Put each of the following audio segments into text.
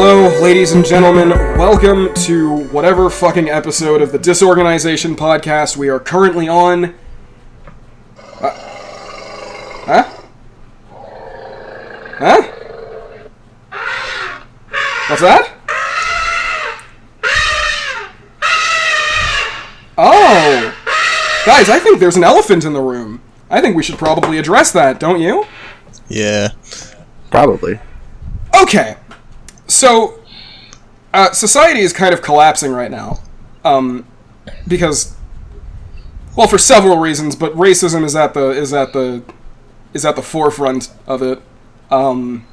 Hello, ladies and gentlemen. Welcome to whatever fucking episode of the DisOrganization podcast we are currently on. Huh? What's that? Oh! Guys, I think there's an elephant in the room. I think we should probably address that, don't you? Yeah. Probably. Okay. So, society is kind of collapsing right now. Because, well, for several reasons, but racism is at the forefront of it. And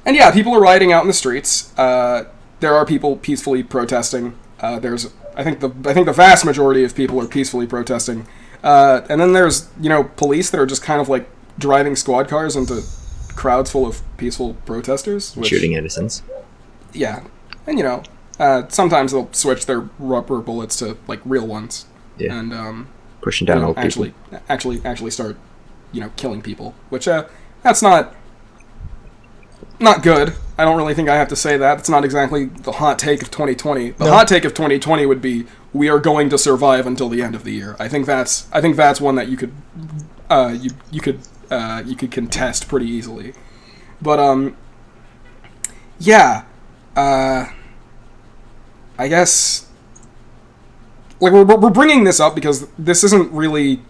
yeah, people are rioting out in the streets. There are people peacefully protesting. I think the vast majority of people are peacefully protesting. And then there's, police that are just kind of like driving squad cars into crowds full of peaceful protesters. Shooting innocents. Yeah. And, sometimes they'll switch their rubber bullets to, like, real ones. Yeah. And, pushing down old people. Actually start, killing people. Which, that's not good. I don't really think I have to say that. It's not exactly the hot take of 2020. The hot take of 2020 would be, we are going to survive until the end of the year. I think that's one that you could, you could contest pretty easily. But, yeah. I guess, like, we're bringing this up because this isn't really,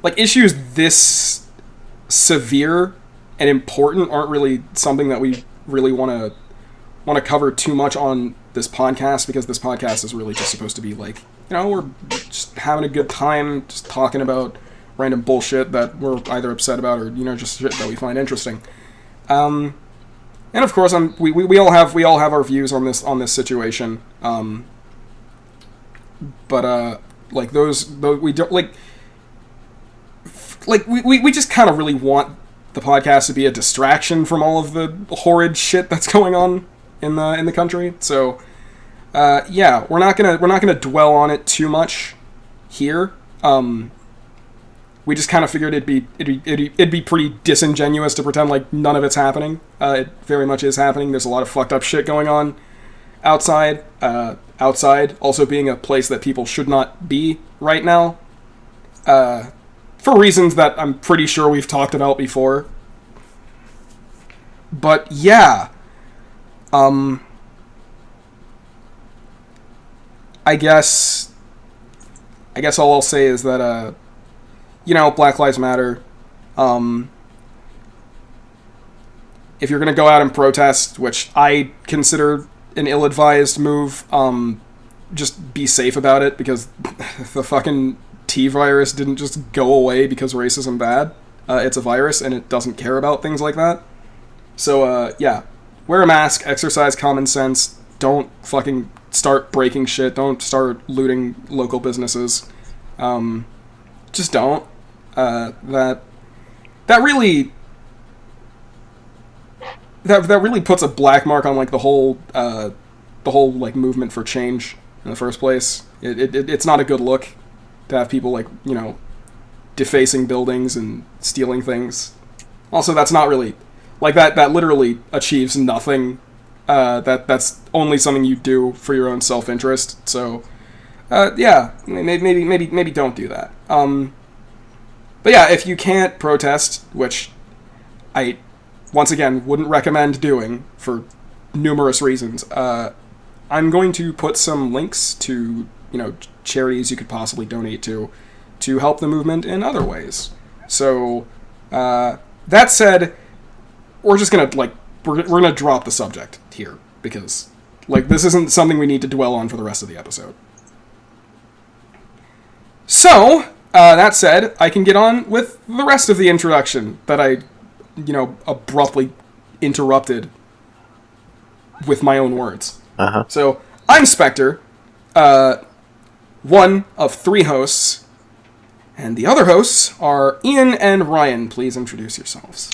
like, issues this severe and important aren't really something that we really want to cover too much on this podcast, because this podcast is really just supposed to be like, we're just having a good time, just talking about random bullshit that we're either upset about or, just shit that we find interesting. And of course, we all have our views on this situation. But like those we don't like we just kind of really want the podcast to be a distraction from all of the horrid shit that's going on in the country. So yeah, we're not gonna dwell on it too much here. We just kind of figured it'd be pretty disingenuous to pretend like none of it's happening. It very much is happening. There's a lot of fucked up shit going on outside. Outside also being a place that people should not be right now. For reasons that I'm pretty sure we've talked about before. But yeah. I guess all I'll say is that Black Lives Matter. If you're going to go out and protest, which I consider an ill-advised move, just be safe about it, because the fucking T-virus didn't just go away because racism bad. It's a virus, and it doesn't care about things like that. So, yeah. Wear a mask, exercise common sense, don't fucking start breaking shit, don't start looting local businesses. Just don't. That really puts a black mark on like the whole like movement for change in the first place. It's not a good look to have people like defacing buildings and stealing things. Also, that's not really like that literally achieves nothing. That's only something you do for your own self-interest. So yeah, maybe don't do that. But yeah, if you can't protest, which I, once again, wouldn't recommend doing for numerous reasons, I'm going to put some links to, charities you could possibly donate to help the movement in other ways. So, that said, we're just gonna, we're gonna drop the subject here, because, this isn't something we need to dwell on for the rest of the episode. So, that said, I can get on with the rest of the introduction that I, abruptly interrupted with my own words. Uh-huh. So, I'm Spekter, one of 3 hosts, and the other hosts are Ian and Ryan. Please introduce yourselves.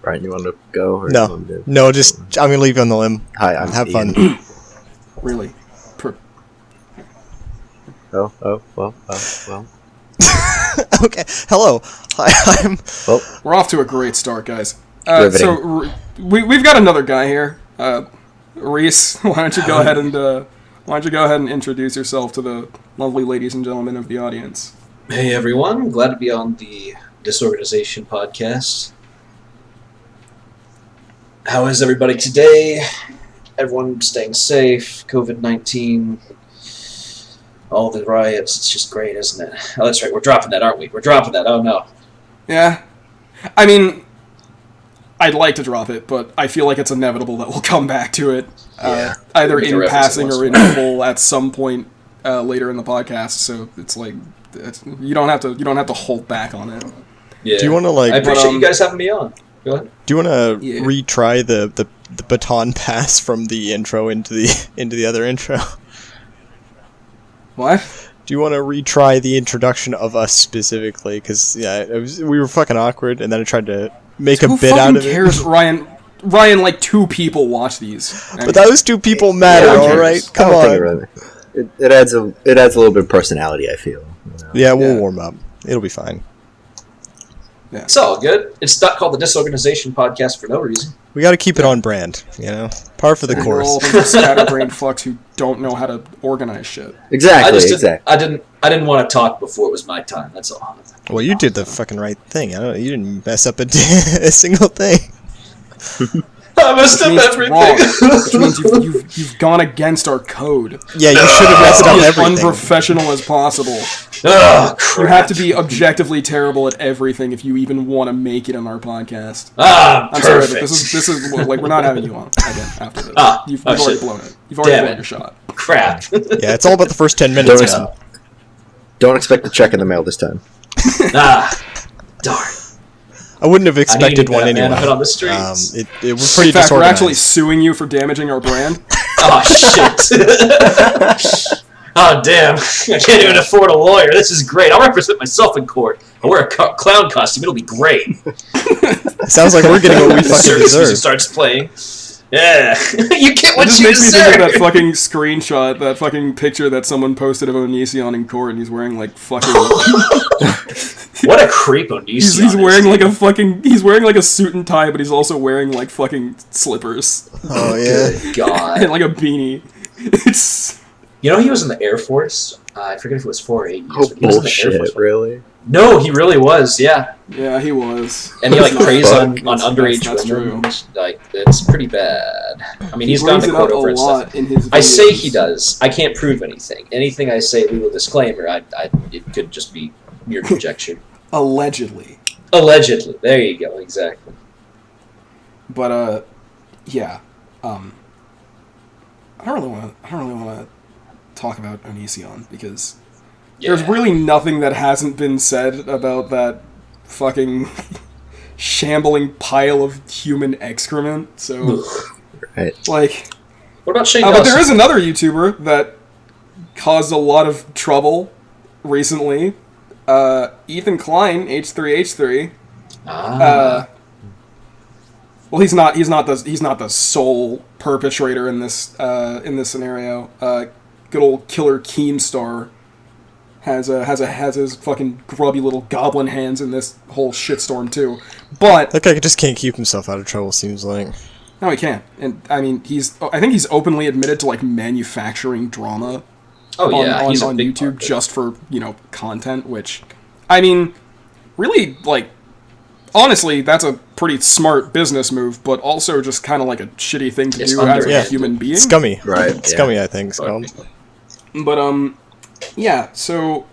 Ryan, you want to go? Or No, I'm going to leave you on the limb. Hi, I'm Have Ian. fun. Really? Well. Okay, hello. Hi, I'm... Well, We're off to a great start, guys. We've got another guy here, Reace. Why don't you go ahead and introduce yourself to the lovely ladies and gentlemen of the audience? Hey everyone, glad to be on the DisOrganization podcast. How is everybody today? Everyone staying safe, COVID-19, all the riots, it's just great, isn't it? Oh, that's right, we're dropping that, aren't we? We're dropping that, oh no. Yeah. I mean, I'd like to drop it, but I feel like it's inevitable that we'll come back to it, either in passing or in full at some point later in the podcast, so it's like, you don't have to hold back on it. Yeah. Do you want to I appreciate you guys having me on. Go ahead. Do you want to retry the baton pass from the intro into the other intro? What? Do you want to retry the introduction of us specifically? Because we were fucking awkward, and then I tried to make a bit out of it. Who fucking cares, Ryan? Like 2 people watch these. But those 2 people matter, all right? Come on. It adds a little bit of personality, I feel. You know? Yeah, we'll warm up. It'll be fine. Yeah. It's all good. It's not called the DisOrganization podcast for no reason. We got to keep it on brand, par for the course. We're all scatterbrained fucks who don't know how to organize shit. Exactly. I didn't want to talk before it was my time. That's all. Well, you did the fucking right thing. You didn't mess up a single thing. I messed up everything. Which means you've gone against our code. Yeah, you should have messed up as everything. Unprofessional as possible. Oh, crap. You have to be objectively terrible at everything if you even want to make it on our podcast. I'm sorry, perfect. but this is like we're not having you on again after this. You've shit. already blown it. You've already Damn blown it. your shot. Crap. Yeah, it's all about the first 10 minutes. Don't expect a check in the mail this time. Darn. I wouldn't have expected one anyway. anyway. On the streets. It was pretty In fact, we're disorganized. actually suing you for damaging our brand. Oh, shit. Oh, damn. I can't even afford a lawyer. This is great. I'll represent myself in court. I'll wear a clown costume. It'll be great. Sounds like we're getting what we fucking Circus music deserve. starts playing. Yeah. You get what It just you makes me think of that deserve. fucking screenshot, that fucking picture that someone posted of Onision in court, and he's wearing like fucking. What a creep Onision. He's wearing like a fucking. He's wearing like a suit and tie, but he's also wearing like fucking slippers Oh, yeah. Good God. and like a beanie. It's. You know he was in the Air Force? I forget if it was 4 or 8 years. Oh, but he was in the Air Force. bullshit, really? No, he really was, yeah. Yeah, he was. And he like preys on That's- underage that's women. true. Like, it's pretty bad. I mean, he's gone to brings it court up over a and lot stuff. in his I say videos. he does. I can't prove anything. Anything I say, legal disclaimer, it could just be mere conjecture. Allegedly. Allegedly. There you go, exactly. But yeah. I don't really want to talk about Onision because there's really nothing that hasn't been said about that fucking shambling pile of human excrement. So, Right. like, What about Shane but Dawson? there is another YouTuber that caused a lot of trouble recently. Ethan Klein, H3H3. Well, he's not the sole perpetrator in this scenario. Good old Killer Keemstar has his fucking grubby little goblin hands in this whole shitstorm too. But That guy just can't keep himself out of trouble, seems like. no, he can't. And I mean, I think he's openly admitted to like manufacturing drama on he's a on big YouTube part. just for, content, which, I mean, really, like, honestly, that's a pretty smart business move, but also just kind of like a shitty thing to It's do as a underhanded. human being. Scummy. Right, Scummy, I think. It's called. But, yeah, so...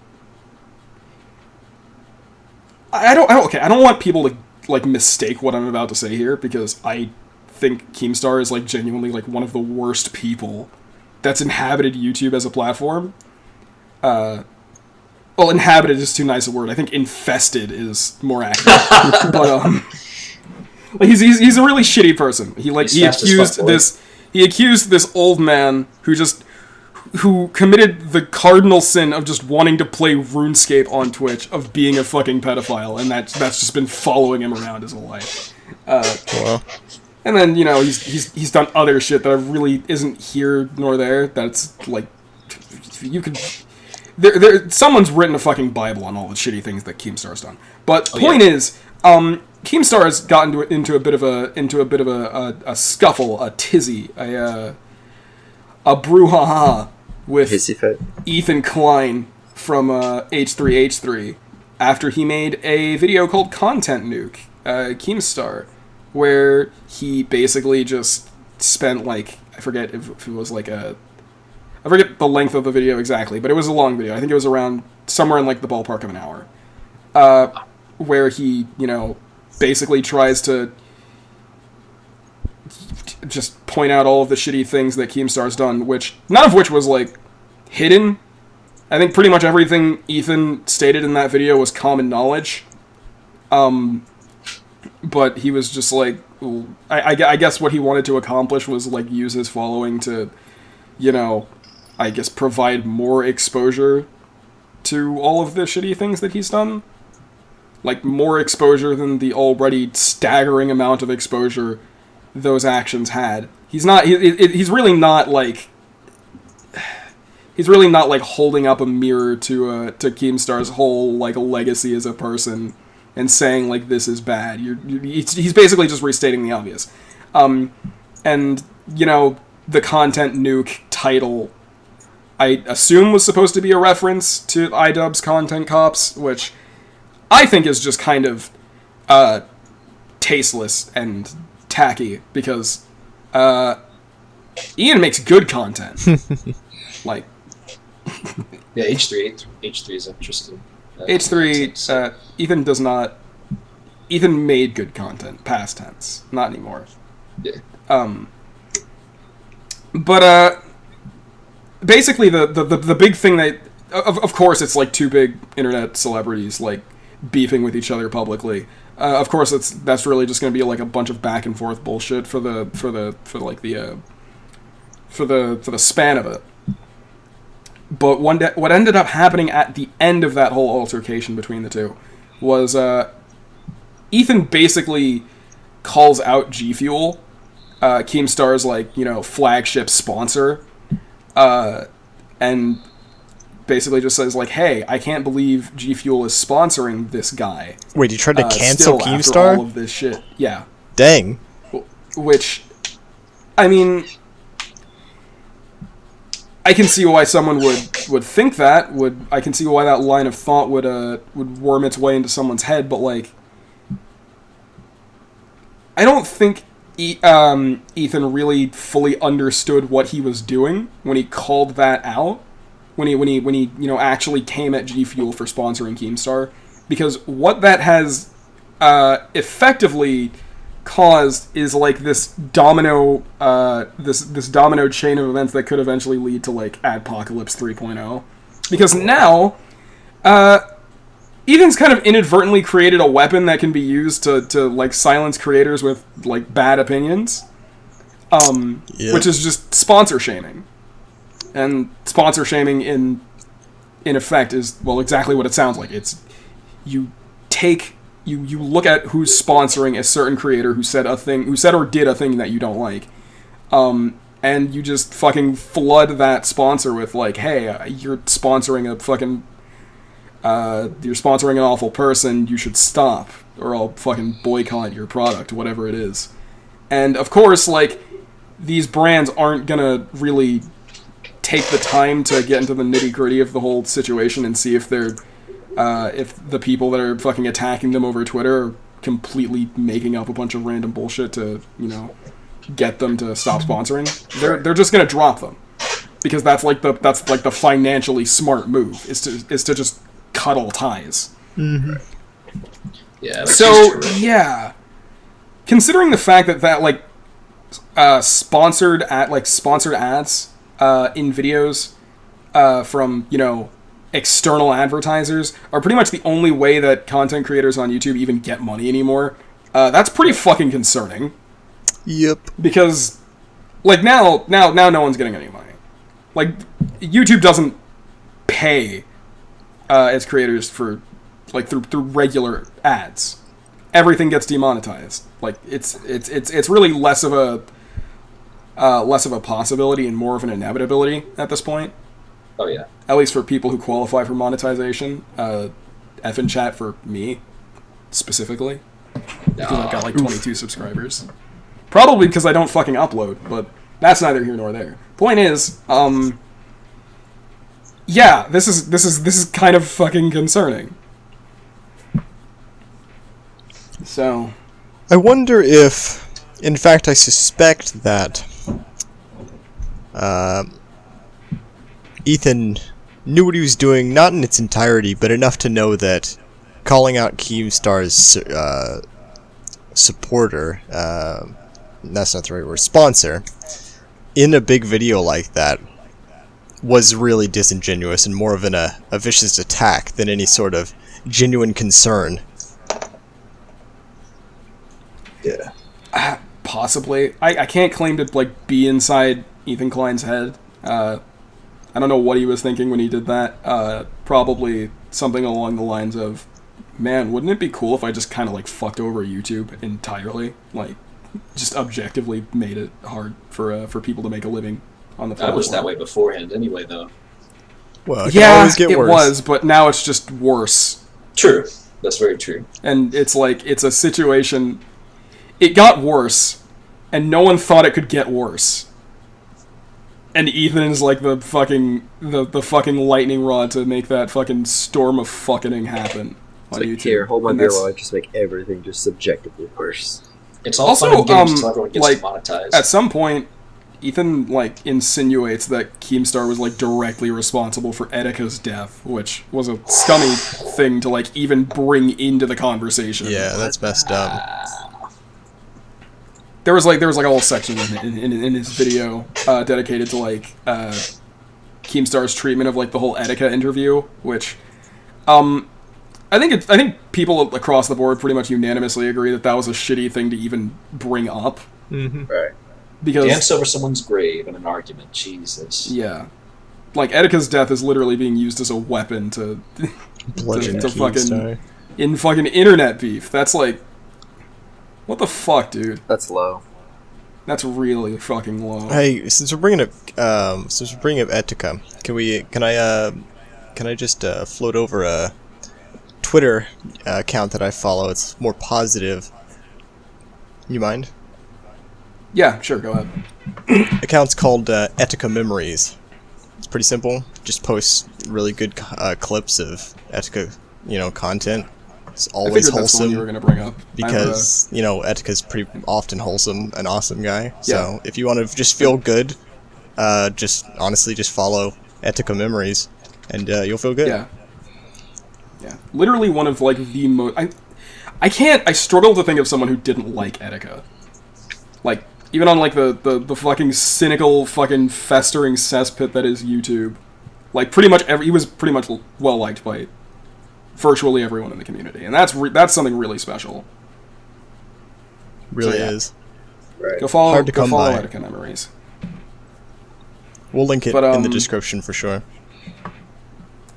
I don't want people to, like, mistake what I'm about to say here, because I think Keemstar is, like, genuinely, like, one of the worst people that's inhabited YouTube as a platform. Well, inhabited is too nice a word. I think infested is more accurate. But like he's a really shitty person. He accused this old man who committed the cardinal sin of just wanting to play RuneScape on Twitch of being a fucking pedophile, and that's just been following him around his whole life. Well, And then, he's done other shit that really isn't here nor there. That's, like, someone's written a fucking Bible on all the shitty things that Keemstar's done. But point is, Keemstar has gotten into a bit of a scuffle, a tizzy, a brouhaha with Ethan Klein from H3H3 after he made a video called Content Nuke, Keemstar, where he basically just spent like, I forget if it was like I forget the length of the video exactly, but it was a long video. I think it was around somewhere in like the ballpark of an hour, where he, basically tries to just point out all of the shitty things that Keemstar's done, none of which was like hidden. I think pretty much everything Ethan stated in that video was common knowledge. But he was just like, I guess what he wanted to accomplish was like use his following to, I guess provide more exposure to all of the shitty things that he's done. Like more exposure than the already staggering amount of exposure those actions had. He's really not like holding up a mirror to Keemstar's whole like legacy as a person and saying like this is bad. He's basically just restating the obvious. And the Content Nuke title, I assume, was supposed to be a reference to iDubbbz's Content Cops, which I think is just kind of tasteless and tacky, because Ian makes good content. Like, yeah, H3 is interesting. H3, Ethan does not. Ethan made good content, past tense, not anymore. Yeah. But basically the big thing that, of course, it's like two big internet celebrities like beefing with each other publicly. Of course, that's really just going to be like a bunch of back and forth bullshit for the span of it. But what ended up happening at the end of that whole altercation between the two was Ethan basically calls out G Fuel, Keemstar's like flagship sponsor, and basically just says like, hey, I can't believe G Fuel is sponsoring this guy. Wait, you tried to cancel Keemstar? Keemstar? All of this shit. Yeah. Dang. Which, I mean, I can see why someone would think that. I can see why that line of thought would worm its way into someone's head, but like, I don't think Ethan really fully understood what he was doing when he called that out. When he actually came at G Fuel for sponsoring Keemstar, because what that has effectively caused is like this domino this domino chain of events that could eventually lead to like Adpocalypse 3.0, because now Ethan's kind of inadvertently created a weapon that can be used to like silence creators with like bad opinions, which is just sponsor shaming. And sponsor shaming in effect is, well, exactly what it sounds like. It's you look at who's sponsoring a certain creator who said or did a thing that you don't like, and you just fucking flood that sponsor with like, hey, you're sponsoring a fucking you're sponsoring an awful person, you should stop, or I'll fucking boycott your product, whatever it is. And of course, like, these brands aren't gonna really take the time to get into the nitty-gritty of the whole situation and see if they're if the people that are fucking attacking them over Twitter are completely making up a bunch of random bullshit to, get them to stop sponsoring. They're just gonna drop them, because that's like the financially smart move is to just cut all ties. Mm-hmm. Yeah. So yeah, considering the fact that like sponsored ads in videos from external advertisers are pretty much the only way that content creators on YouTube even get money anymore, that's pretty fucking concerning. Yep. Because like now no one's getting any money. Like, YouTube doesn't pay its creators for like through regular ads. Everything gets demonetized. Like, it's really less of a possibility and more of an inevitability at this point. Oh yeah. At least for people who qualify for monetization. F in chat for me, specifically. Because I've got like 22 subscribers. Probably because I don't fucking upload, but that's neither here nor there. Point is, yeah, this is kind of fucking concerning. So, I wonder if, in fact, I suspect that Ethan knew what he was doing, not in its entirety, but enough to know that calling out Keemstar's supporter, that's not the right word, sponsor, in a big video like that was really disingenuous and more of a vicious attack than any sort of genuine concern. Yeah. possibly. I can't claim to, like, be inside Ethan Klein's head. I don't know what he was thinking when he did that. Probably something along the lines of, man, wouldn't it be cool if I just kind of, like, fucked over YouTube entirely? Like, just objectively made it hard for people to make a living on the platform. That was that way beforehand anyway, though. Well, it can always get worse. It was, but now it's just worse. True. That's very true. And it's like, it's a situation... It got worse, and no one thought it could get worse. And Ethan is like the fucking lightning rod to make that fucking storm of fucking happen on YouTube. Here, hold my beer while I just make everything just subjectively worse. It's all fun and games until everyone gets like, demonetized. At some point, Ethan, like, insinuates that Keemstar was, like, directly responsible for Etika's death, which was a scummy thing to, like, even bring into the conversation. Yeah, that's messed up. There was like a whole section in his video dedicated to, like, Keemstar's treatment of, like, the whole Etika interview, which, I think people across the board pretty much unanimously agree that was a shitty thing to even bring up. Mm-hmm. Right. Because dance over someone's grave in an argument. Jesus. Yeah. Like, Etika's death is literally being used as a weapon to Bludgeon to fucking Keemstar. in fucking internet beef. That's like, what the fuck, dude? That's low. That's really fucking low. Hey, since we're bringing up Etika, can I just float over a Twitter account that I follow? It's more positive. You mind? Yeah, sure, go ahead. Account's called Etika Memories. It's pretty simple. Just posts really good clips of Etika, content. It's always I figured that's the one you were wholesome gonna bring up because Etika's pretty often wholesome, an awesome guy. So Yeah. if you want to just feel good, just follow Etika Memories, and you'll feel good. Yeah. Literally one of, like, the most... I struggle to think of someone who didn't like Etika. Like, even on, like, the fucking cynical, fucking festering cesspit that is YouTube. Like, pretty much he was pretty much well-liked by virtually everyone in the community. And that's something really special. Really So, yeah. is. Right. Go follow by. Etika Memories. We'll link it But, in the description for sure.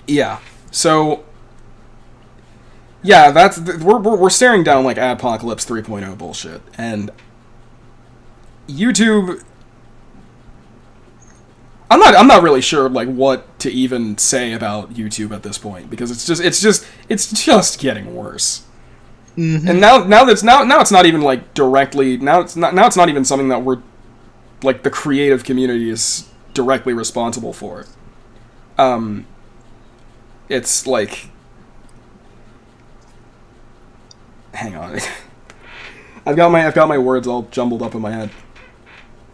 Yeah. So... Yeah, we're staring down, like, Adpocalypse 3.0 bullshit. And... YouTube... I'm not really sure, like, what to even say about YouTube at this point, because it's just getting worse. Mm-hmm. And now it's not even, like, directly, now it's not even something that we're, like, the creative community is directly responsible for. It's like, hang on. I've got my words all jumbled up in my head.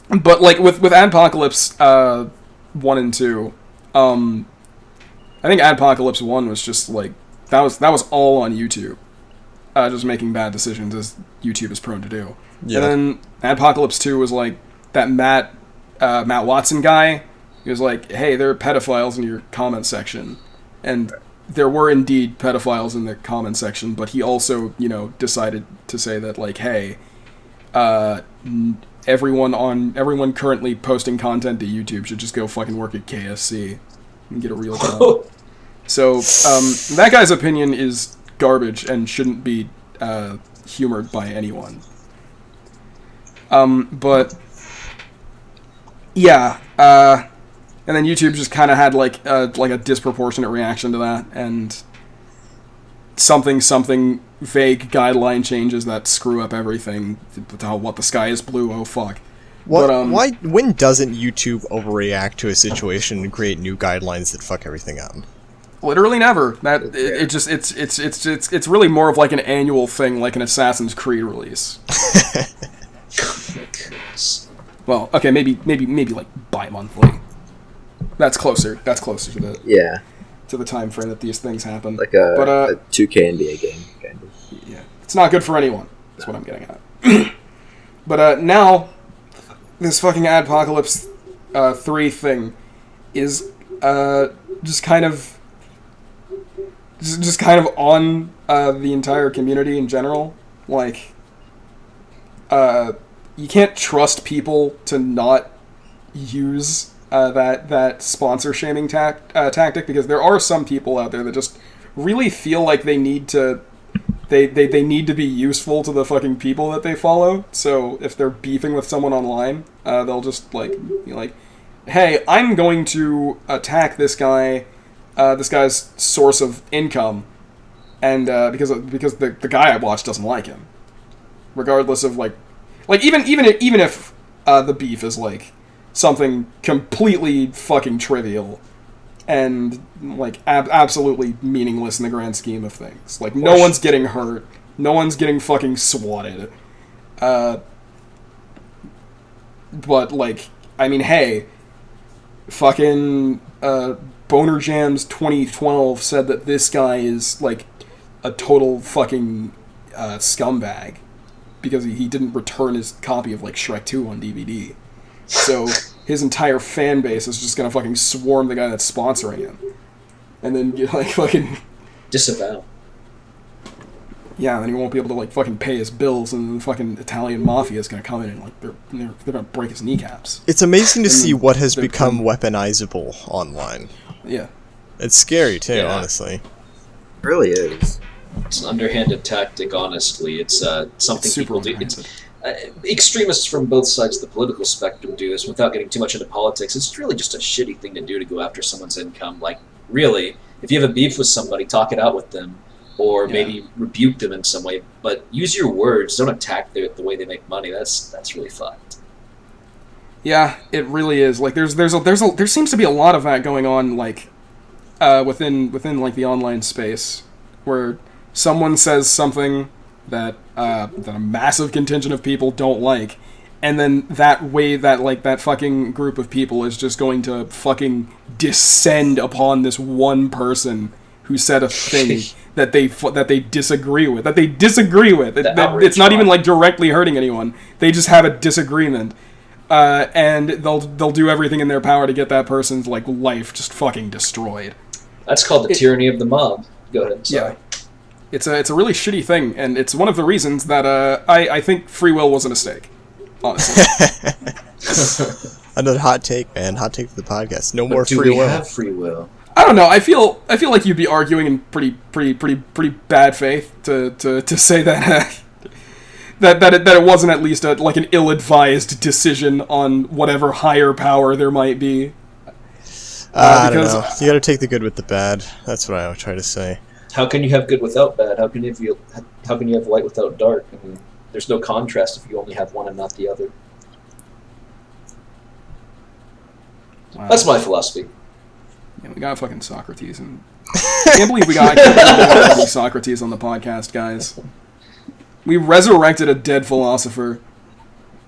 But, like, with Adpocalypse 1 and 2, I think Adpocalypse 1 was just, like, that was all on YouTube. Just making bad decisions, as YouTube is prone to do. Yeah. And then Adpocalypse 2 was, like, that Matt Watson guy. He was like, hey, there are pedophiles in your comment section. And there were indeed pedophiles in the comment section, but he also, decided to say that, like, hey, everyone currently posting content to YouTube should just go fucking work at KFC and get a real job. So, that guy's opinion is garbage and shouldn't be humored by anyone. But yeah, And then YouTube just kind of had like a disproportionate reaction to that, and something vague guideline changes that screw up everything. What the sky is blue? Oh fuck! Why? When doesn't YouTube overreact to a situation and create new guidelines that fuck everything up? Literally never. It's really more of like an annual thing, like an Assassin's Creed release. Well, okay, maybe like bi-monthly. That's closer to the time frame that these things happen. Like a 2K NBA game, kind of. Yeah, it's not good for anyone. That's what I'm getting at. But now, this fucking Adpocalypse 3 thing is just kind of on the entire community in general. Like, you can't trust people to not use that sponsor shaming tactic, because there are some people out there that just really feel like they need to need to be useful to the fucking people that they follow. So if they're beefing with someone online, they'll just be like, hey, I'm going to attack this guy's source of income, and because the guy I watch doesn't like him, regardless of like even if the beef is like something completely fucking trivial and like absolutely meaningless in the grand scheme of things. Like, no one's getting hurt, no one's getting fucking swatted. But like, I mean, hey, fucking Boner Jams 2012 said that this guy is like a total fucking scumbag because he didn't return his copy of like Shrek 2 on DVD. So his entire fan base is just gonna fucking swarm the guy that's sponsoring him, and then get like fucking disavow. Yeah, then he won't be able to like fucking pay his bills, and the fucking Italian mafia is gonna come in and like they're gonna break his kneecaps. It's amazing to see what has become weaponizable online. Yeah, it's scary too, honestly. It really is. It's an underhanded tactic, honestly. It's something people do. Extremists from both sides of the political spectrum do this without getting too much into politics. It's really just a shitty thing to do, to go after someone's income. Like, really, if you have a beef with somebody, talk it out with them, or maybe rebuke them in some way. But use your words. Don't attack the way they make money. That's really fucked. Yeah, it really is. Like, there seems to be a lot of that going on, like, within like the online space, where someone says something that a massive contingent of people don't like, and then that fucking group of people is just going to fucking descend upon this one person who said a thing that they disagree with. It's not even like directly hurting anyone. They just have a disagreement, and they'll do everything in their power to get that person's like life just fucking destroyed. That's called the tyranny of the mob. Go ahead. Sorry. Yeah. It's a really shitty thing, and it's one of the reasons that I think free will was a mistake, honestly. Another hot take, man. Hot take for the podcast. No more free will. Do we have free will? I don't know. I feel like you'd be arguing in pretty bad faith to say that that it wasn't at least like an ill-advised decision on whatever higher power there might be. I don't know. You got to take the good with the bad. That's what I would try to say. How can you have good without bad? How can you have light without dark? I mean, there's no contrast if you only have one and not the other. Wow. That's my philosophy. Yeah, we got fucking Socrates, and I can't believe we got Socrates on the podcast, guys. We resurrected a dead philosopher,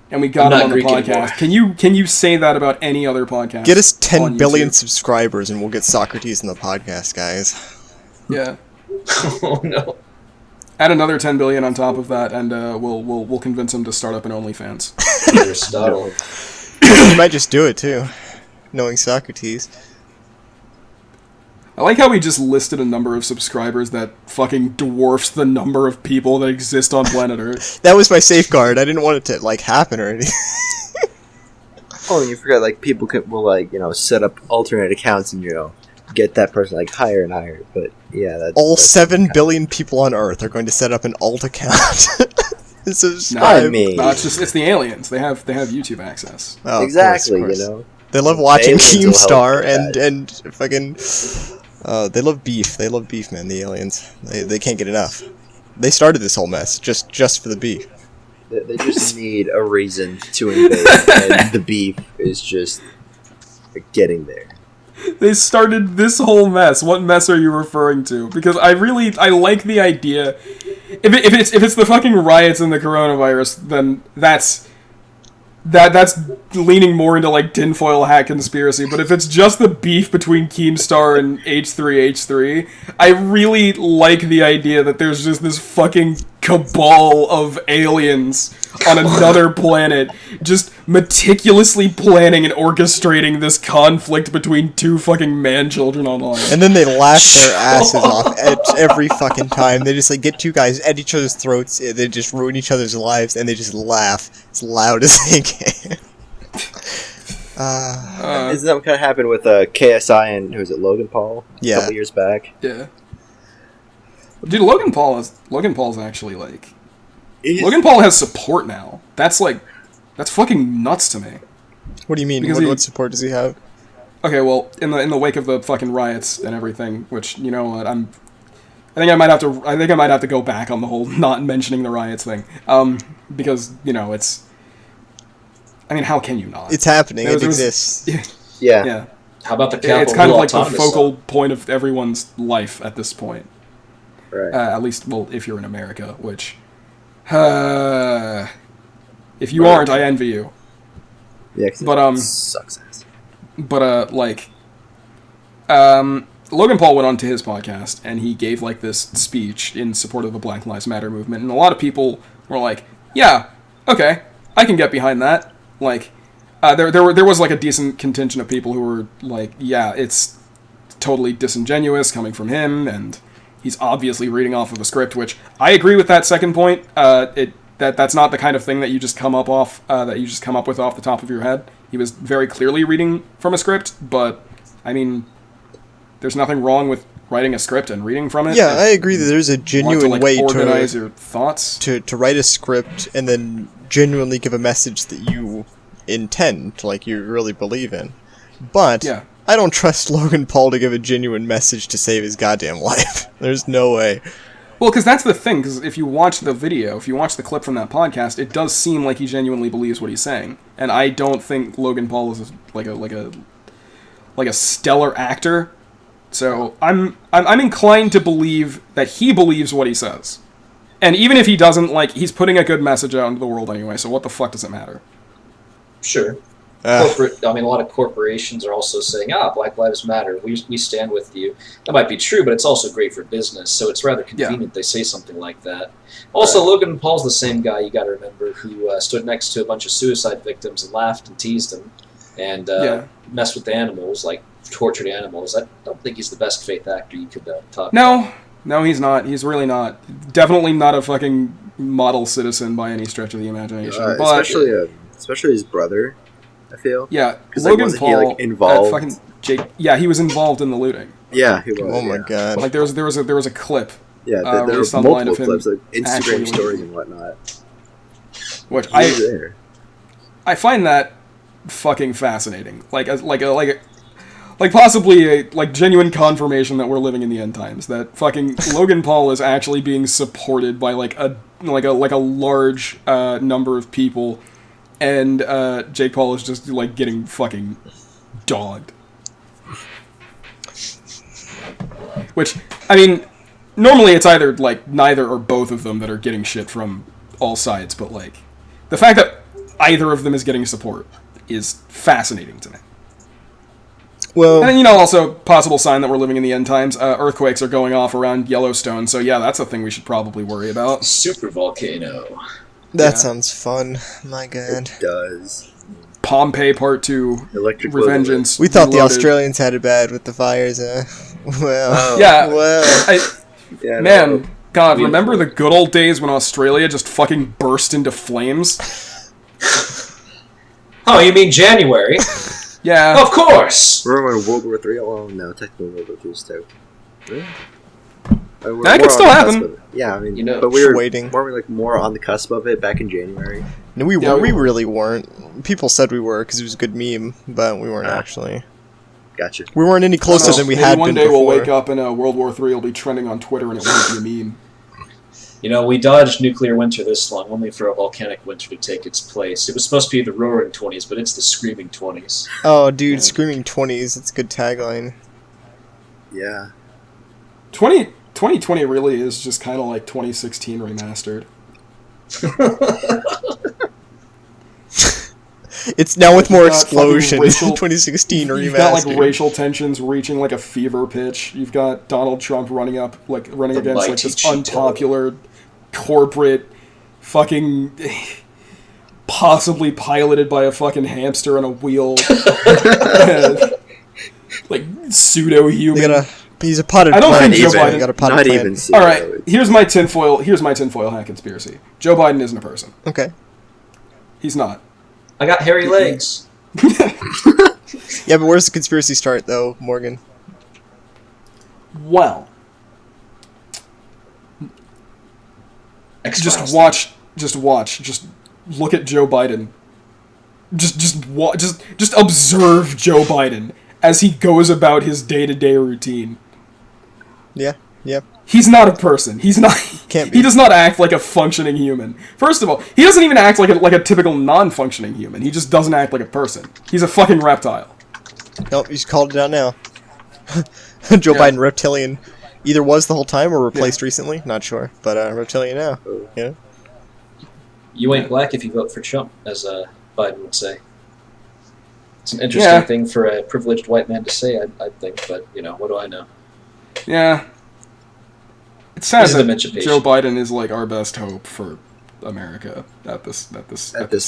and we got him on the Greek podcast. Anymore. Can you say that about any other podcast? Get us 10 billion subscribers, and we'll get Socrates on the podcast, guys. Yeah. Oh no. Add another 10 billion on top of that, and we'll convince him to start up an OnlyFans. Aristotle. You might just do it too, knowing Socrates. I like how we just listed a number of subscribers that fucking dwarfs the number of people that exist on planet Earth. That was my safeguard. I didn't want it to like happen or anything. Oh, and you forgot, like, people will like, set up alternate accounts and get that person like higher and higher. But yeah, that's 7 billion people on Earth are going to set up an alt account. No, it's the aliens. They have YouTube access. Oh, exactly. Of course. They love watching aliens will Keemstar help and fucking. They love beef. They love beef, man. The aliens. They can't get enough. They started this whole mess just for the beef. They just need a reason to invade, and the beef is just getting there. They started this whole mess. What mess are you referring to? Because I like the idea. If it's the fucking riots and the coronavirus, then that's leaning more into like tinfoil hat conspiracy. But if it's just the beef between Keemstar and H3H3, I really like the idea that there's just this fucking cabal of aliens on another planet just meticulously planning and orchestrating this conflict between two fucking man-children online. And then they laugh their asses off every fucking time. They just like get two guys at each other's throats. They just ruin each other's lives, and they just laugh as loud as they can. Isn't that what kind of happened with KSI and who was it, Logan Paul? Yeah. A couple years back. Yeah. Dude, Logan Paul's actually like... Logan Paul has support now. That's fucking nuts to me. What do you mean? What support does he have? Okay, well, in the wake of the fucking riots and everything, which, you know what, I think I might have to go back on the whole not mentioning the riots thing. Because, you know, it's... I mean, how can you not? It's happening. It exists. Yeah. Yeah. How about the Capitol It's kind of like the Autonomous focal point of everyone's life at this point. Right. At least, well, if you're in America, which... if you aren't, I envy you. Yeah, 'cause But, it sucks ass. But, Logan Paul went on to his podcast, and he gave, like, this speech in support of the Black Lives Matter movement, and a lot of people were like, yeah, okay, I can get behind that. Like, there was, like, a decent contingent of people who were like, yeah, it's totally disingenuous coming from him, and he's obviously reading off of a script, which I agree with that second point. That's not the kind of thing that you just come up with off the top of your head. He was very clearly reading from a script, but I mean, there's nothing wrong with writing a script and reading from it. Yeah, I agree that there's a genuine way to organize your thoughts, to write a script and then genuinely give a message that you intend, like you really believe in. But yeah. I don't trust Logan Paul to give a genuine message to save his goddamn life. There's no way. Well, because that's the thing, because if you watch the video, if you watch the clip from that podcast, it does seem like he genuinely believes what he's saying. And I don't think Logan Paul is like a stellar actor. So I'm inclined to believe that he believes what he says. And even if he doesn't, like, he's putting a good message out into the world anyway, so what the fuck does it matter? Sure. A lot of corporations are also saying, Black Lives Matter, we stand with you. That might be true, but it's also great for business, so it's rather convenient they say something like that. Also, right. Logan Paul's the same guy, you gotta remember, who stood next to a bunch of suicide victims and laughed and teased them, and messed with the animals, like tortured animals. I don't think he's the best faith actor you could talk about. No, he's not. He's really not. Definitely not a fucking model citizen by any stretch of the imagination. But especially his brother. I feel. Yeah, Logan Paul involved. Fucking Jake. Yeah, he was involved in the looting. Yeah, he was. Oh my god! Like there was a clip. Yeah, there was multiple clips, like Instagram stories and whatnot. Which I find that fucking fascinating. Like possibly a genuine confirmation that we're living in the end times. That fucking Logan Paul is actually being supported by like a large number of people. And Jake Paul is just, like, getting fucking dogged. Which, I mean, normally it's either, like, neither or both of them that are getting shit from all sides, but, like, the fact that either of them is getting support is fascinating to me. Well, and, you know, also, possible sign that we're living in the end times, earthquakes are going off around Yellowstone, so yeah, that's a thing we should probably worry about. Super volcano. That sounds fun. My god. It does. Pompeii Part 2. Electric Revengeance. We thought the Australians had it bad with the fires, Well. Yeah. Well. Man, God, remember the good old days when Australia just fucking burst into flames? Oh, you mean January? Yeah. Of course! Remember when World War III? Oh, no, technically World War II is too. Really? That could still happen. Yeah, I mean, you know, but we were waiting. Weren't we like more on the cusp of it back in January? No, we Yeah, we were. really weren't. People said we were because it was a good meme, but we weren't actually. Gotcha. We weren't any closer than we Maybe had one been day before. we'll wake up and World War III will be trending on Twitter and it won't be a meme. You know, we dodged nuclear winter this long, only for a volcanic winter to take its place. It was supposed to be the roaring 20s, but it's the screaming 20s. Oh, dude, screaming 20s. That's a good tagline. Yeah. 2020 really is just kind of like 2016 remastered. It's now with more You've got fucking explosions. racial- 2016 remastered. You've got like racial tensions reaching like a fever pitch. You've got Donald Trump running against The like mighty this Cheeto. unpopular corporate fucking possibly piloted by a fucking hamster on a wheel. Like pseudo human. He's a potted I don't plant. think Joe Joe Biden- Biden got a potted Not plant. even. All right, here's my tinfoil hat conspiracy. Joe Biden isn't a person. Okay. He's not. I got hairy legs. Yeah, but where's the conspiracy start, though, Morgan? Well, X-Files. just look at Joe Biden. Just observe Joe Biden as he goes about his day-to-day routine. Yeah. Yep. He's not a person. He's not. Can't be. He does not act like a functioning human. First of all, he doesn't even act like a typical non-functioning human. He just doesn't act like a person. He's a fucking reptile. Nope, you just called it out now. Joe Yeah. Biden, reptilian. Either was the whole time or replaced recently. Not sure. But reptilian now. Yeah. You ain't black if you vote for Trump, as Biden would say. It's an interesting thing for a privileged white man to say, I think, but, you know, what do I know? Yeah. It's sad This is that dementia patient. Joe Biden is like our best hope for America at this stage.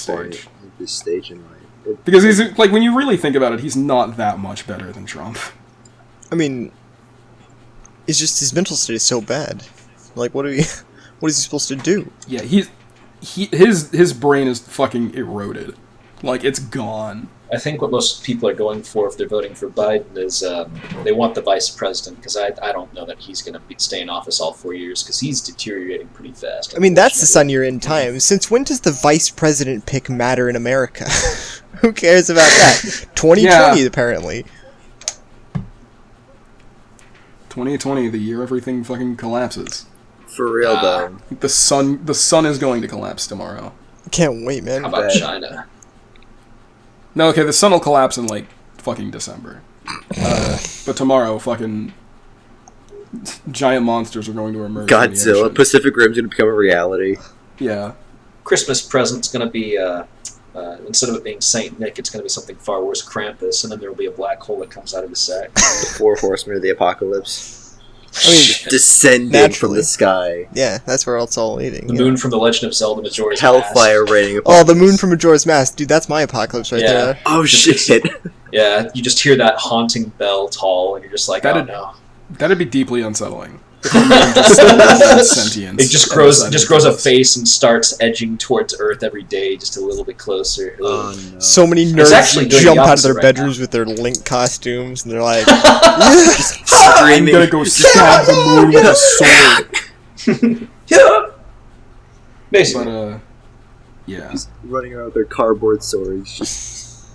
Point, at this stage in life. Because he's like, when you really think about it, he's not that much better than Trump. I mean, it's just his mental state is so bad. Like, what is he supposed to do? Yeah, his brain is fucking eroded. Like, it's gone. I think what most people are going for if they're voting for Biden is they want the vice president, because I don't know that he's going to stay in office all 4 years, because he's deteriorating pretty fast. I mean, that's the sign you're in time. Since when does the vice president pick matter in America? Who cares about that? 2020, Yeah. apparently. 2020, the year everything fucking collapses. For real, though. The sun is going to collapse tomorrow. Can't wait, man. How about Bad. China? No, okay, the sun will collapse in, like, fucking December. But tomorrow, fucking giant monsters are going to emerge from the Godzilla, ocean. Pacific Rim's gonna become a reality. Yeah. Christmas present's going to be, instead of it being Saint Nick, it's going to be something far worse, Krampus, and then there will be a black hole that comes out of his sack. The four horsemen of the apocalypse. I mean, Descending from naturally. the sky. yeah, that's where it's all leading. The yeah. moon from The Legend of Zelda Majora's Hellfire Mask. raining upon Oh, the moon from Majora's Mask. Dude, that's my apocalypse right Yeah. there. Oh, shit. Yeah, you just hear that haunting bell toll, and you're just like, That'd- oh no. That'd be deeply unsettling. If the moon just sentience It just on grows the side just of grows a us. face and starts edging towards Earth every day, just a little bit closer. Oh, no. So many It's nerds actually doing jump the out of opposite their right bedrooms with their Link costumes, and they're like, I'm Screaming. gonna go stab the moon with a sword. Yeah. But, Basically. yeah. Running around with their cardboard swords, just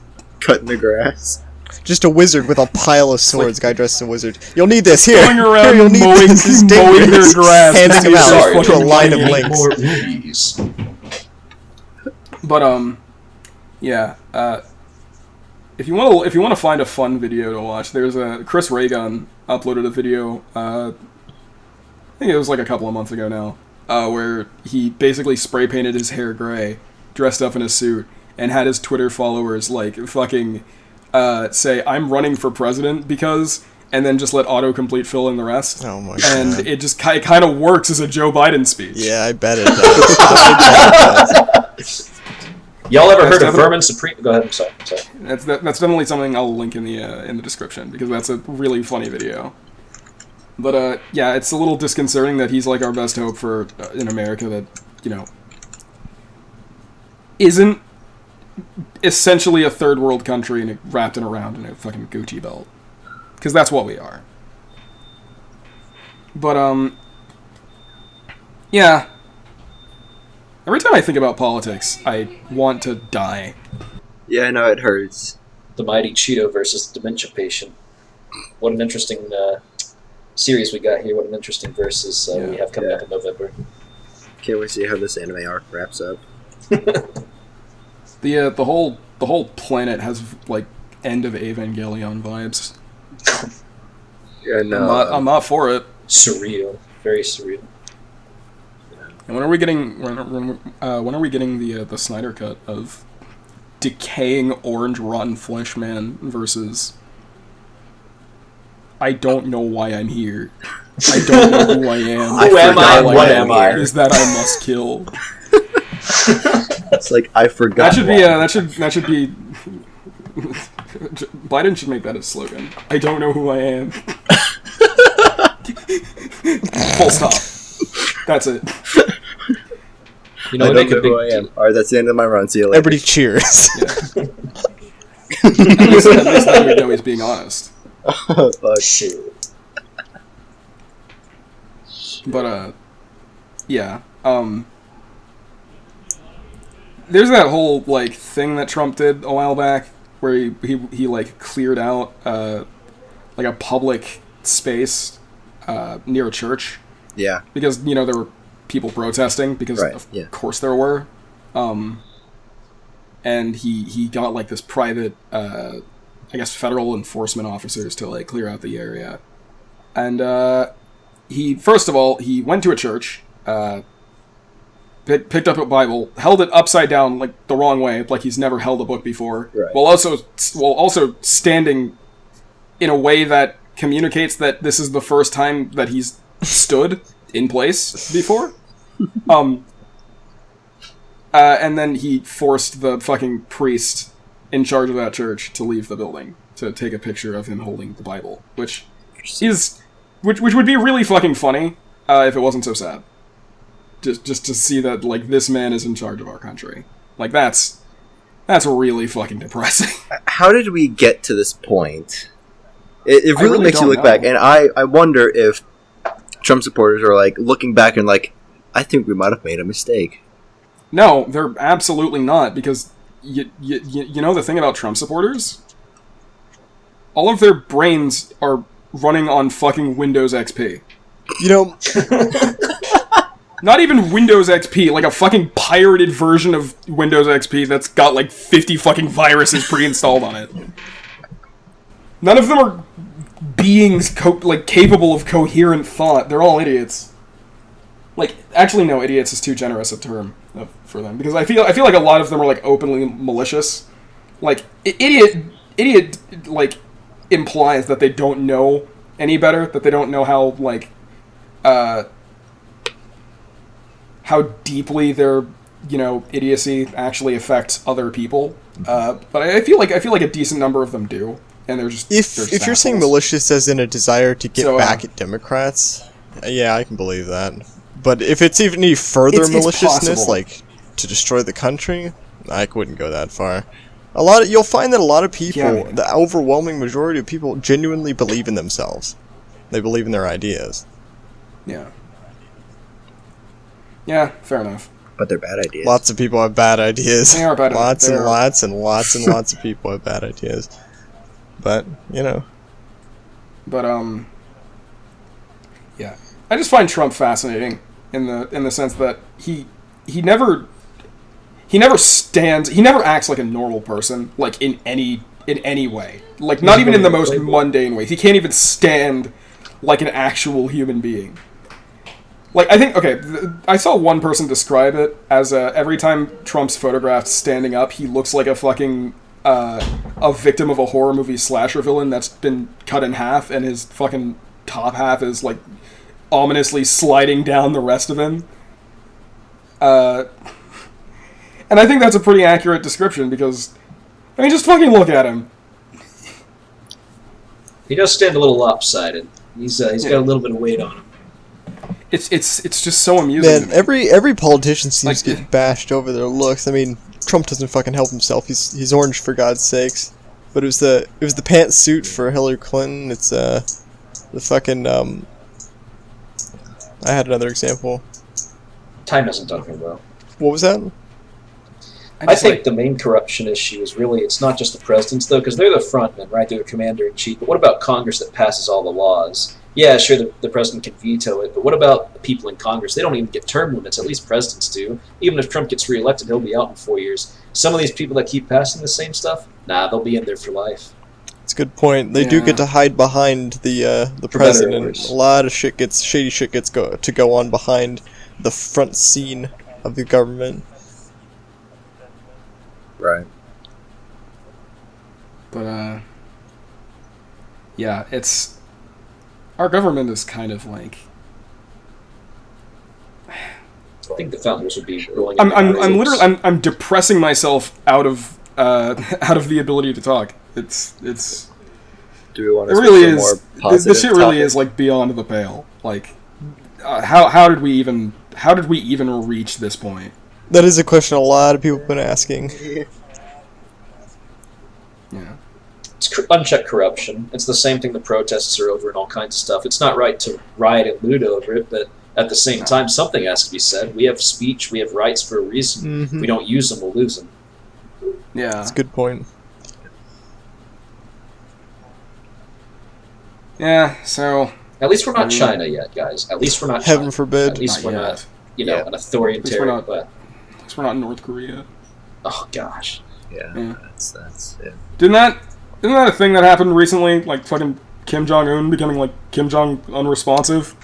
cutting the grass. just a wizard with a pile of swords. Guy dressed as a wizard. You'll need this here. Going around Here, you'll need mowing- this. This is mowing dangerous. their grass. Handing them Sorry, out to a fucking line of giant links. More rubies. But yeah. If you want to find a fun video to watch, there's a Chris Raygun uploaded a video. I think it was like a couple of months ago now, where he basically spray painted his hair gray, dressed up in a suit, and had his Twitter followers like fucking say, "I'm running for president because," and then just let autocomplete fill in the rest. Oh my And god. it just kind of works as a Joe Biden speech. Yeah, I bet it does. I bet it does. Y'all ever That's heard of definitely- Vermin Supreme? Go ahead. I'm sorry. That's definitely something I'll link in the description, because that's a really funny video. But yeah, it's a little disconcerting that he's like our best hope for in America that, you know, isn't essentially a third world country and wrapped around in a fucking Gucci belt, because that's what we are. But yeah, Every time I think about politics, I want to die. Yeah, I know it hurts. The mighty Cheeto versus the dementia patient. What an interesting series we got here. What an interesting versus we have coming up in November. Can't wait to see how this anime arc wraps up. The whole planet has like end of Evangelion vibes. Yeah, no, I'm not for it. Surreal, very surreal. And when are we getting the Snyder cut of decaying orange rotten flesh man versus I don't know why I'm here. I don't know who I am. Who am I? What am I? Is that I must kill. It's like I forgot. That should be Biden should make that his slogan. I don't know who I am. Full stop. That's it. You know, I don't know who I am. Alright, that's the end of my run. See you later. Everybody cheers. Yeah. at least then we know he's being honest. Oh, fuck. Shoot. But yeah. There's that whole like thing that Trump did a while back where he like cleared out like a public space near a church. Yeah. Because there were people protesting because of course there were. And he got like this private I guess federal enforcement officers to like clear out the area. And he first of all he went to a church, picked up a Bible, held it upside down like the wrong way, like he's never held a book before, right. while also standing in a way that communicates that this is the first time that he's stood in place before. And then he forced the fucking priest in charge of that church to leave the building to take a picture of him holding the Bible, which would be really fucking funny if it wasn't so sad. Just to see that like this man is in charge of our country, like that's really fucking depressing. How did we get to this point? It really makes you look know. back, and I wonder if Trump supporters are like looking back and like, I think we might have made a mistake. No, they're absolutely not, because you know the thing about Trump supporters? All of their brains are running on fucking Windows XP. You know, not even Windows XP, like a fucking pirated version of Windows XP that's got like 50 fucking viruses pre-installed on it. None of them are beings capable of coherent thought. They're all idiots. Like, actually, no, idiots is too generous a term for them, because I feel like a lot of them are like openly malicious. Like, idiot like implies that they don't know any better, that they don't know how like how deeply their idiocy actually affects other people. But I feel like a decent number of them do, and they're just if you're saying malicious as in a desire to get back at Democrats, yeah, I can believe that. But if it's even any further maliciousness, like to destroy the country, I wouldn't go that far. You'll find that a lot of people, the overwhelming majority of people, genuinely believe in themselves. They believe in their ideas. Yeah. Yeah, fair enough. But they're bad ideas. Lots of people have bad ideas. They are bad ideas. Lots and lots of people have bad ideas. But, But, yeah. I just find Trump fascinating in the sense that he never acts like a normal person, like in any way. Like, not even in the most mundane ways. He can't even stand like an actual human being. Like, I think, I saw one person describe it as every time Trump's photographed standing up, he looks like a fucking a victim of a horror movie slasher villain that's been cut in half, and his fucking top half is like ominously sliding down the rest of him. And I think that's a pretty accurate description, because I mean, just fucking look at him. He does stand a little lopsided. He's got a little bit of weight on him. It's just so amusing. Man, every politician seems to get bashed over their looks. I mean, Trump doesn't fucking help himself. He's orange for God's sakes. But it was the pantsuit for Hillary Clinton. It's the fucking I had another example. Time hasn't done him well. What was that? I think the main corruption issue is really, it's not just the presidents, though, because they're the frontmen, right? They're the commander-in-chief. But what about Congress that passes all the laws? Yeah, sure, the president can veto it, but what about the people in Congress? They don't even get term limits. At least presidents do. Even if Trump gets reelected, he'll be out in 4 years. Some of these people that keep passing the same stuff, they'll be in there for life. That's a good point. They do get to hide behind the president. A lot of shady shit gets to go on behind the front scene of the government. Right. But, yeah, it's... Our government is kind of like... I think the founders would be rolling. I'm depressing myself out of the ability to talk. It's. Do we want to? It really is. More positive This shit really topic? is like beyond the pale. Like, how did we even reach this point? That is a question a lot of people have been asking. Yeah. It's unchecked corruption. It's the same thing the protests are over and all kinds of stuff. It's not right to riot and loot over it, but at the same time, something has to be said. We have speech, we have rights for a reason. If we don't use them, we'll lose them. Yeah. That's a good point. Yeah, so... At least we're not China yet, guys. At least we're not Heaven China. forbid. At least Not we're yet. not, an authoritarian. At least we're not North Korea. Oh, gosh. Yeah. That's it. Isn't that a thing that happened recently? Like fucking Kim Jong-un becoming like Kim Jong unresponsive?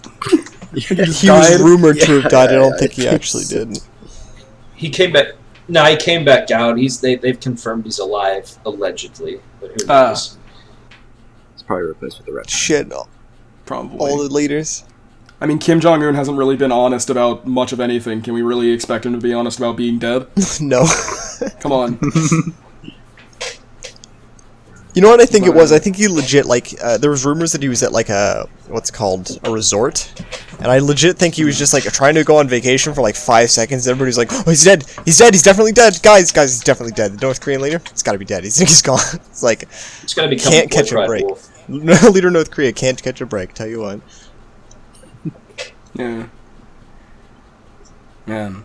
He was rumored to have died. I don't think he actually did. He came back. No, he came back out. They've confirmed he's alive, allegedly. But who knows? It's probably replaced with the rest. Shit. Probably. All the leaders. I mean, Kim Jong-un hasn't really been honest about much of anything. Can we really expect him to be honest about being dead? No. Come on. You know what I think it was? I think he legit, there was rumors that he was at, a resort. And I legit think he was just, trying to go on vacation for, 5 seconds. Everybody's like, oh, he's dead! He's dead! He's definitely dead! Guys, he's definitely dead. The North Korean leader? He's gotta be dead. He's gone. It's like, it's gonna become can't catch a break. Leader of North Korea can't catch a break, tell you what. Yeah. Man.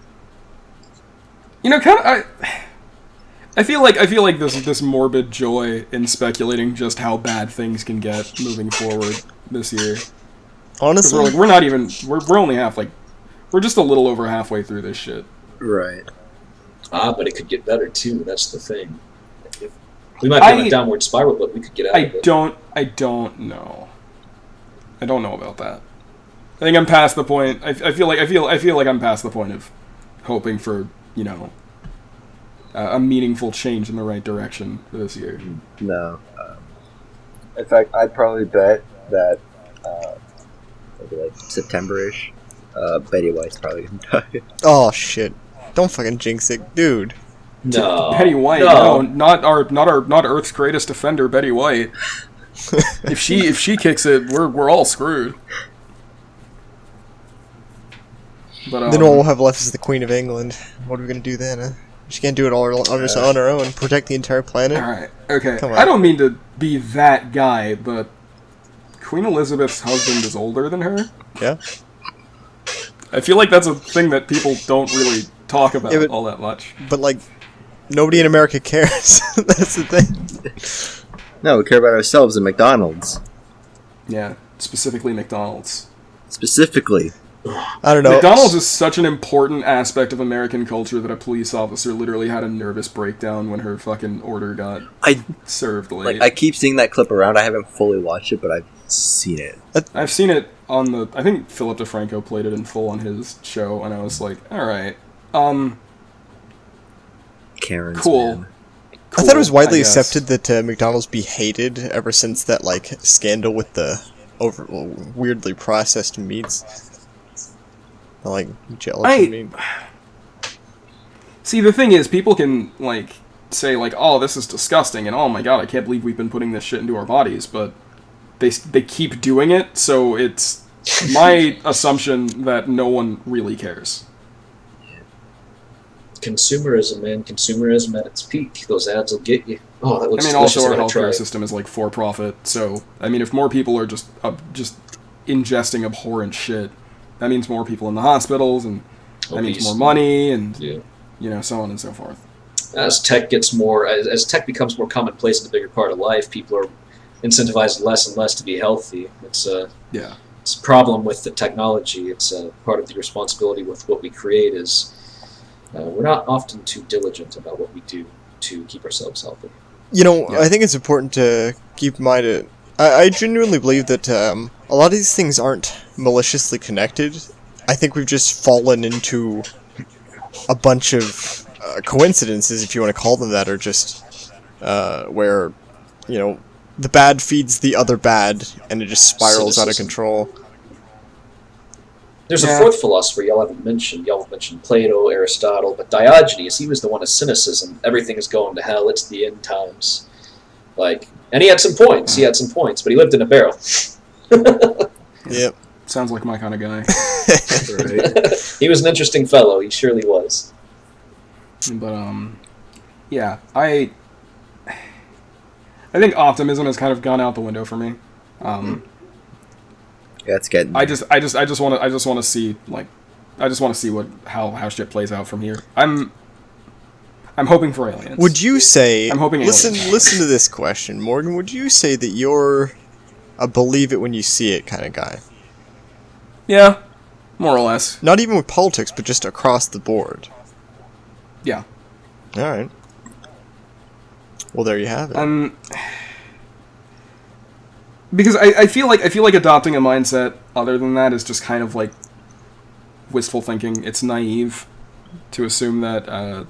You know, kind of... I feel like this morbid joy in speculating just how bad things can get moving forward this year. Honestly, we're only we're just a little over halfway through this shit. Right. But it could get better too. That's the thing. We might be on a downward spiral, but we could get out of it. I don't know. I don't know about that. I think I'm past the point. I feel like I'm past the point of hoping for, a meaningful change in the right direction for this year. No. In fact, I'd probably bet that maybe September-ish, Betty White's probably gonna die. Oh shit! Don't fucking jinx it, dude. No. Betty White, no, not Earth's greatest defender, Betty White. if she kicks it, we're all screwed. But then all we'll have left is the Queen of England. What are we gonna do then? She can't do it all on her own. Protect the entire planet. All right, okay. Come on. I don't mean to be that guy, but Queen Elizabeth's husband is older than her. Yeah. I feel like that's a thing that people don't really talk about all that much. But nobody in America cares. That's the thing. No, we care about ourselves and McDonald's. Yeah, specifically McDonald's. Specifically. I don't know. McDonald's is such an important aspect of American culture that a police officer literally had a nervous breakdown when her fucking order got served late. I keep seeing that clip around. I haven't fully watched it, but I've seen it. I've seen it on I think Philip DeFranco played it in full on his show, and I was like, alright, Karen's cool. Man. I thought it was widely accepted that McDonald's be hated ever since that scandal with the weirdly processed meats. Gelatin meat. See, the thing is, people can say oh, this is disgusting, and oh my god, I can't believe we've been putting this shit into our bodies, but they keep doing it, so it's my assumption that no one really cares. Consumerism, man. Consumerism at its peak. Those ads will get you. Oh, that looks delicious. Also our healthcare system is for profit, so if more people are just ingesting abhorrent shit, that means more people in the hospitals, and That means more money and yeah. So on and so forth. As tech becomes more commonplace in a bigger part of life, people are incentivized less and less to be healthy. It's a problem with the technology. It's part of the responsibility with what we create is we're not often too diligent about what we do to keep ourselves healthy. I think it's important to keep in mind I genuinely believe that a lot of these things aren't maliciously connected. I think we've just fallen into a bunch of coincidences, if you want to call them that, or just where, the bad feeds the other bad, and it just spirals out of control. There's a fourth philosopher y'all haven't mentioned. Y'all have mentioned Plato, Aristotle, but Diogenes, he was the one of cynicism. Everything is going to hell. It's the end times. And he had some points. But he lived in a barrel. Yep. Sounds like my kind of guy. Right. He was an interesting fellow. He surely was. But I think optimism has kind of gone out the window for me. It's getting. I just want to see how shit plays out from here. I'm hoping for aliens. Would you say? I'm hoping listen aliens. to this question, Morgan. Would you say that you're a believe it when you see it kind of guy? Yeah, more or less. Not even with politics, but just across the board. Yeah. All right. Well, there you have it. Because I feel like adopting a mindset other than that is just kind of like wistful thinking. It's naive to assume that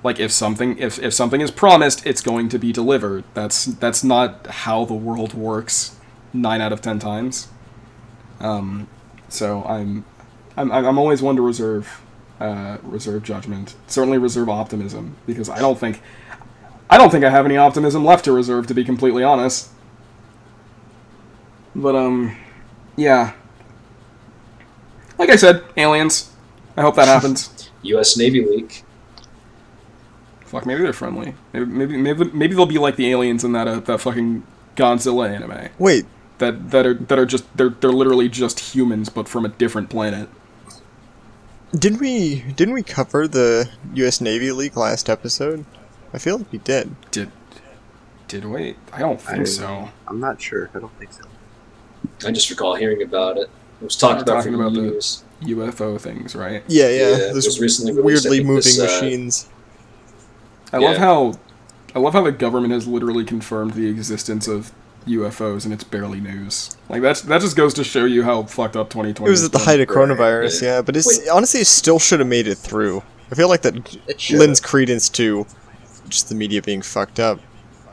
if something is promised, it's going to be delivered. That's not how the world works 9 out of 10 times. So I'm always one to reserve judgment. Certainly reserve optimism, because I don't think I have any optimism left to reserve, to be completely honest. But yeah. Like I said, aliens. I hope that happens. U.S. Navy leak. Fuck, maybe they're friendly. Maybe they'll be like the aliens in that fucking Godzilla anime. Wait. That are just they're literally just humans but from a different planet. Didn't we cover the U.S. Navy leak last episode? I feel like we did. Did we? I don't think so. I'm not sure. I don't think so. I just recall hearing about it. It was talked about for years. The UFO things, right? Yeah. Those recently weirdly moving machines. I love how the government has literally confirmed the existence of UFOs and it's barely news. Like that just goes to show you how fucked up 2020 It was at the height of coronavirus, yeah, but honestly it still should have made it through. I feel like that lends credence to just the media being fucked up.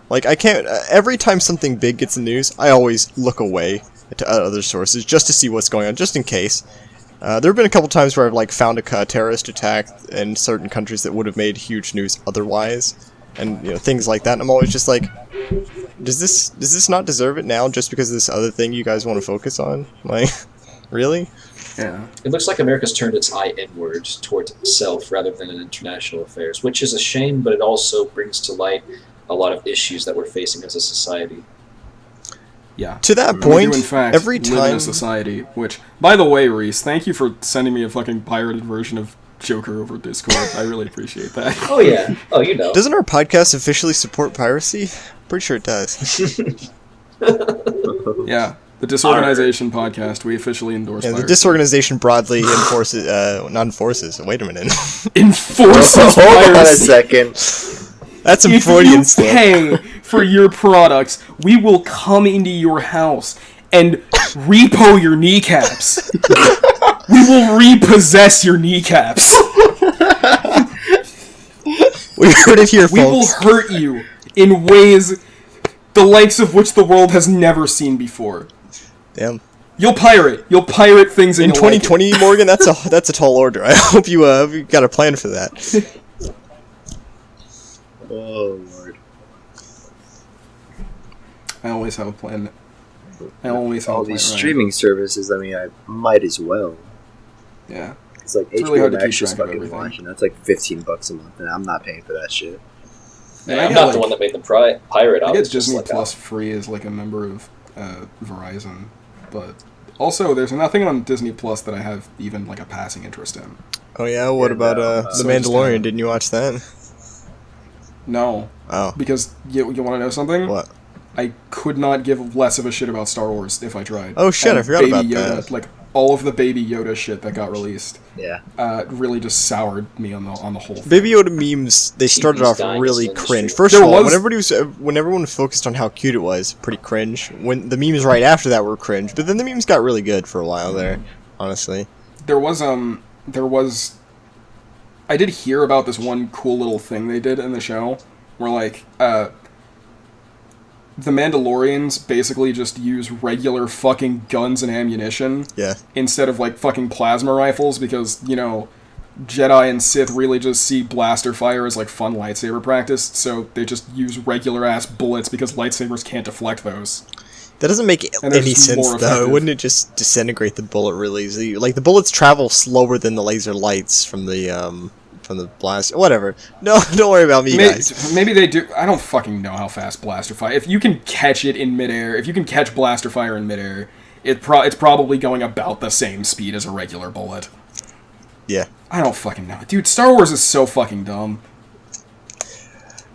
Like, I can't... every time something big gets in the news, I always look away to other sources just to see what's going on, just in case. There have been a couple times where I've found a terrorist attack in certain countries that would have made huge news otherwise, and things like that. And I'm always just like, does this not deserve it now just because of this other thing you guys want to focus on? Like, really? Yeah. It looks like America's turned its eye inward towards itself rather than in international affairs, which is a shame, but it also brings to light a lot of issues that we're facing as a society. Yeah. To that point, we do, in fact, every live in time... a society, which, by the way, Reese, thank you for sending me a fucking pirated version of Joker over Discord. I really appreciate that. Oh, yeah. Oh, you know. Doesn't our podcast officially support piracy? Pretty sure it does. Yeah. The DisOrganization podcast, we officially endorse Yeah, the piracy. DisOrganization broadly enforces... not enforces. Wait a minute. Enforces Hold on a piracy. second. That's some If Freudian you slip. pay for your products, we will come into your house and repo your kneecaps. We will repossess your kneecaps. We heard it here, We will folks. hurt you in ways the likes of which the world has never seen before. Damn. You'll pirate things In you'll like it. 2020, Morgan, that's a tall order. I hope you got a plan for that. Oh, Lord. I always have a plan. I always have All a plan. these right. streaming services, I mean, I might as well. Yeah. It's like It's really hard HBO to keep Max just track of fucking everything. watching. That's like $15 a month, and I'm not paying for that shit. And Yeah, I I'm get, not like- the one that made the pirate. I I get was just Disney like, Plus free as like a member of Verizon, but Also, there's nothing on Disney Plus that I have even like a passing interest in. Oh yeah, what about The so Mandalorian? Didn't you watch that? No. Oh. Because you want to know something? What? I could not give less of a shit about Star Wars if I tried. Oh shit, And I forgot Baby about Yoda, that. Like all of the Baby Yoda shit that got released, Yeah. really just soured me on the whole thing. Baby Yoda memes, they started TV's off dying really as an industry. cringe. First There of all, was- when everyone was focused on how cute it was, pretty cringe. When the memes right after that were cringe, but then the memes got really good for a while there, honestly. There was I did hear about this one cool little thing they did in the show where like the Mandalorians basically just use regular fucking guns and ammunition Yeah. instead of like fucking plasma rifles because, you know, Jedi and Sith really just see blaster fire as like fun lightsaber practice, so they just use regular ass bullets because lightsabers can't deflect those. That doesn't make And they're any just sense, more though. effective. Wouldn't it just disintegrate the bullet really easily? Like, the bullets travel slower than the laser lights from the blast. Whatever. No, don't worry about me, guys. Maybe they do. I don't fucking know how fast blaster fire. If you can catch it in midair, if you can catch blaster fire in midair, it's probably going about the same speed as a regular bullet. Yeah. I don't fucking know. Dude, Star Wars is so fucking dumb.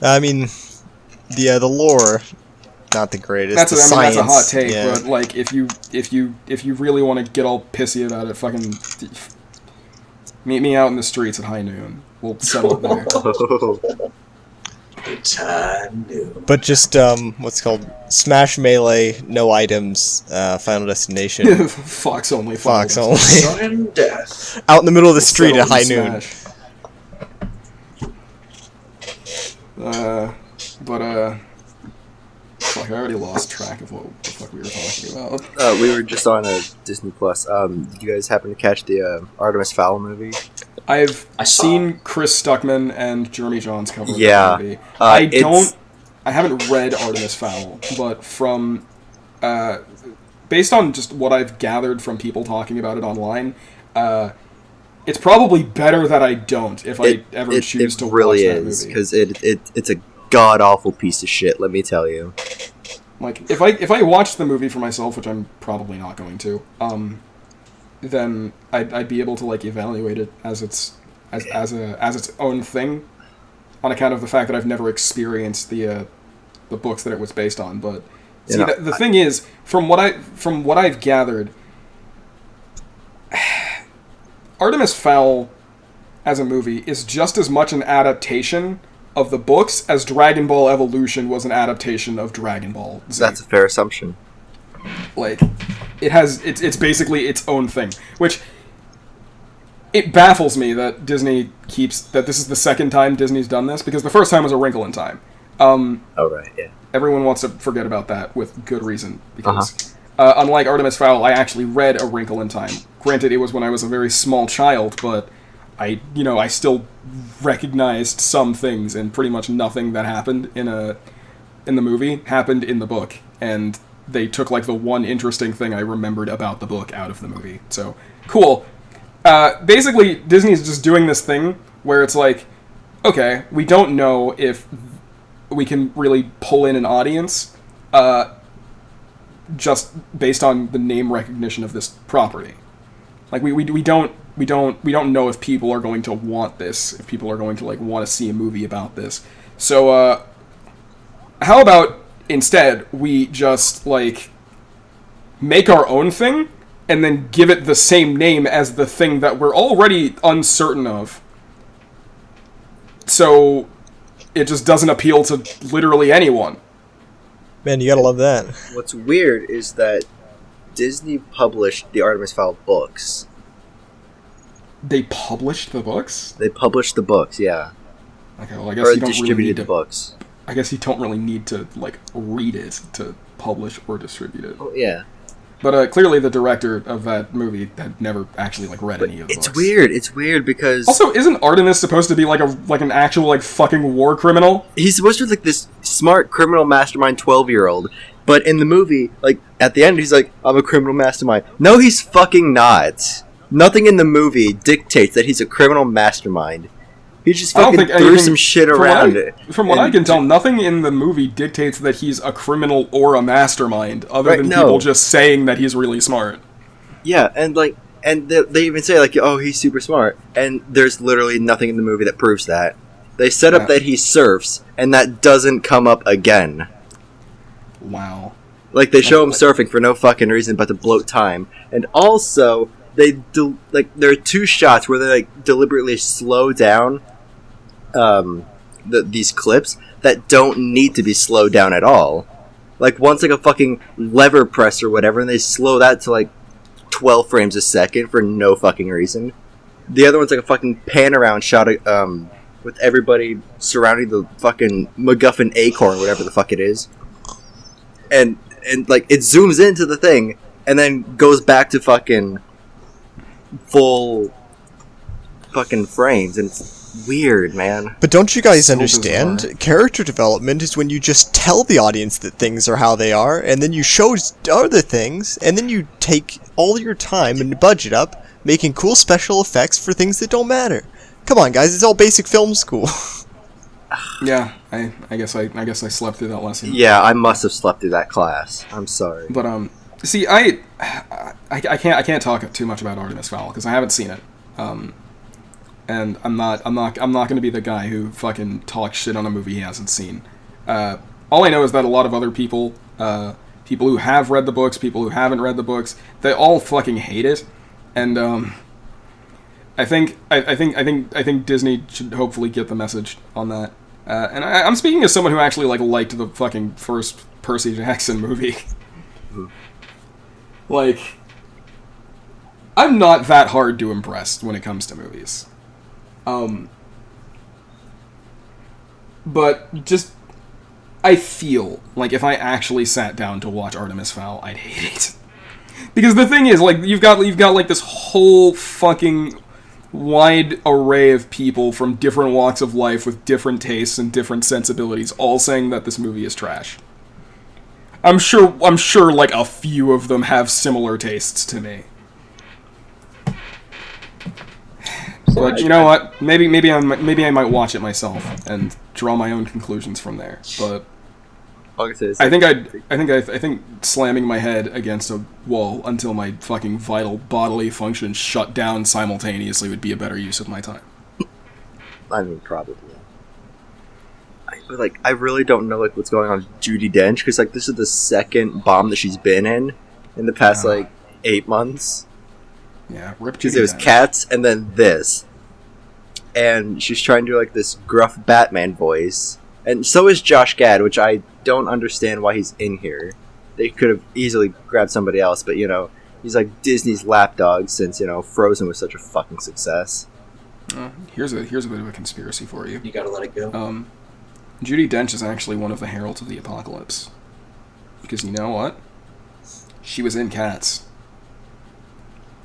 I mean, the lore, not the greatest. That's the a science, hot take, yeah. but like if you really want to get all pissy about it, fucking meet me out in the streets at high noon. We'll settle it there. The time new. But just, what's it called? Smash Melee, no items, Final Destination. Fox only. Fox Final only. Sudden death. Out in the middle of the Destination. street at high Settle noon. Smash. Fuck, I already lost track of what the fuck we were talking about. We were just on Disney Plus. Did you guys happen to catch the Artemis Fowl movie? I saw seen Chris Stuckman and Jeremy Johns cover Yeah. the movie. It's- I haven't read Artemis Fowl, but from based on just what I've gathered from people talking about it online, it's probably better that I don't if I ever choose to really watch that is, movie. because it's a god awful piece of shit. Let me tell you. Like if I watched the movie for myself, which I'm probably not going to, then I'd be able to like evaluate it as its own thing, on account of the fact that I've never experienced the books that it was based on. But see, the thing is, from what I've gathered, Artemis Fowl as a movie is just as much an adaptation of the books as Dragon Ball Evolution was an adaptation of Dragon Ball Z. That's a fair assumption. Like, it's basically its own thing, which it baffles me that that this is the second time Disney's done this, because the first time was A Wrinkle in Time. Oh right, yeah. Everyone wants to forget about that with good reason, because unlike Artemis Fowl, I actually read A Wrinkle in Time. Granted, it was when I was a very small child, but I still recognized some things, and pretty much nothing that happened in the movie happened in the book, and they took like the one interesting thing I remembered about the book out of the movie. So cool. Basically, Disney's just doing this thing where it's like, okay, we don't know if we can really pull in an audience just based on the name recognition of this property. Like we don't know if people are going to want this, if people are going to like want to see a movie about this. So how about instead we just like make our own thing and then give it the same name as the thing that we're already uncertain of, so it just doesn't appeal to literally anyone. Man, you gotta love that. What's weird is that Disney published the Artemis Fowl books. They published the books? They published the books, yeah. Okay, well, I guess Or you don't really distributed need the to. books. I guess you don't really need to like read it to publish or distribute it. Oh yeah. But clearly, the director of that movie had never actually like read any of the It's books. weird. It's weird because Also, isn't Artemis supposed to be like an actual like fucking war criminal? he's supposed to be like this smart criminal mastermind 12-year-old, but in the movie, like at the end, he's like, "I'm a criminal mastermind." No, he's fucking not. Nothing in the movie dictates that he's a criminal mastermind. He just I don't fucking think threw anything- some shit from what around I- it. From what I And can tell, nothing in the movie dictates that he's a criminal or a mastermind, other Right, than no. people just saying that he's really smart. Yeah, and they even say like, oh, he's super smart, and there's literally nothing in the movie that proves that. They set up that he surfs, and that doesn't come up again. Wow. Like, they show him surfing for no fucking reason but to bloat time. And also, there are two shots where they, like, deliberately slow down these clips that don't need to be slowed down at all. Like, one's like a fucking lever press or whatever, and they slow that to, like, 12 frames a second for no fucking reason. The other one's like a fucking pan-around shot with everybody surrounding the fucking MacGuffin acorn, whatever the fuck it is. And like, it zooms into the thing, and then goes back to fucking full fucking frames, and it's weird, man. But don't you guys understand? bizarre. Character development is when you just tell the audience that things are how they are, and then you show other things, and then you take all your time and budget up making cool special effects for things that don't matter. Come on, guys, it's all basic film school. Yeah, I guess I slept through that lesson. Yeah, I must have slept through that class. I'm sorry. But see, I can't talk too much about Artemis Fowl because I haven't seen it. And I'm not going to be the guy who fucking talks shit on a movie he hasn't seen. All I know is that a lot of other people, people who have read the books, people who haven't read the books, they all fucking hate it. And I think Disney should hopefully get the message on that. And I'm speaking as someone who actually liked the fucking first Percy Jackson movie. Like, I'm not that hard to impress when it comes to movies. But just, I feel like if I actually sat down to watch Artemis Fowl, I'd hate it. Because the thing is, like, you've got like this whole fucking wide array of people from different walks of life with different tastes and different sensibilities all saying that this movie is trash. I'm sure like a few of them have similar tastes to me. But you know what? Maybe I might watch it myself and draw my own conclusions from there. But I think slamming my head against a wall until my fucking vital bodily functions shut down simultaneously would be a better use of my time. I mean, probably. I really don't know what's going on with Judi Dench, because this is the second bomb that she's been in the past 8 months. Yeah, rip Judi Because it was Dench. Cats and then this, and she's trying to do this gruff Batman voice, and so is Josh Gad, which I don't understand why he's in here. They could have easily grabbed somebody else, but he's like Disney's lapdog since Frozen was such a fucking success. Here's a bit of a conspiracy for you. You gotta let it go. Judi Dench is actually one of the heralds of the apocalypse. Because you know what? She was in Cats.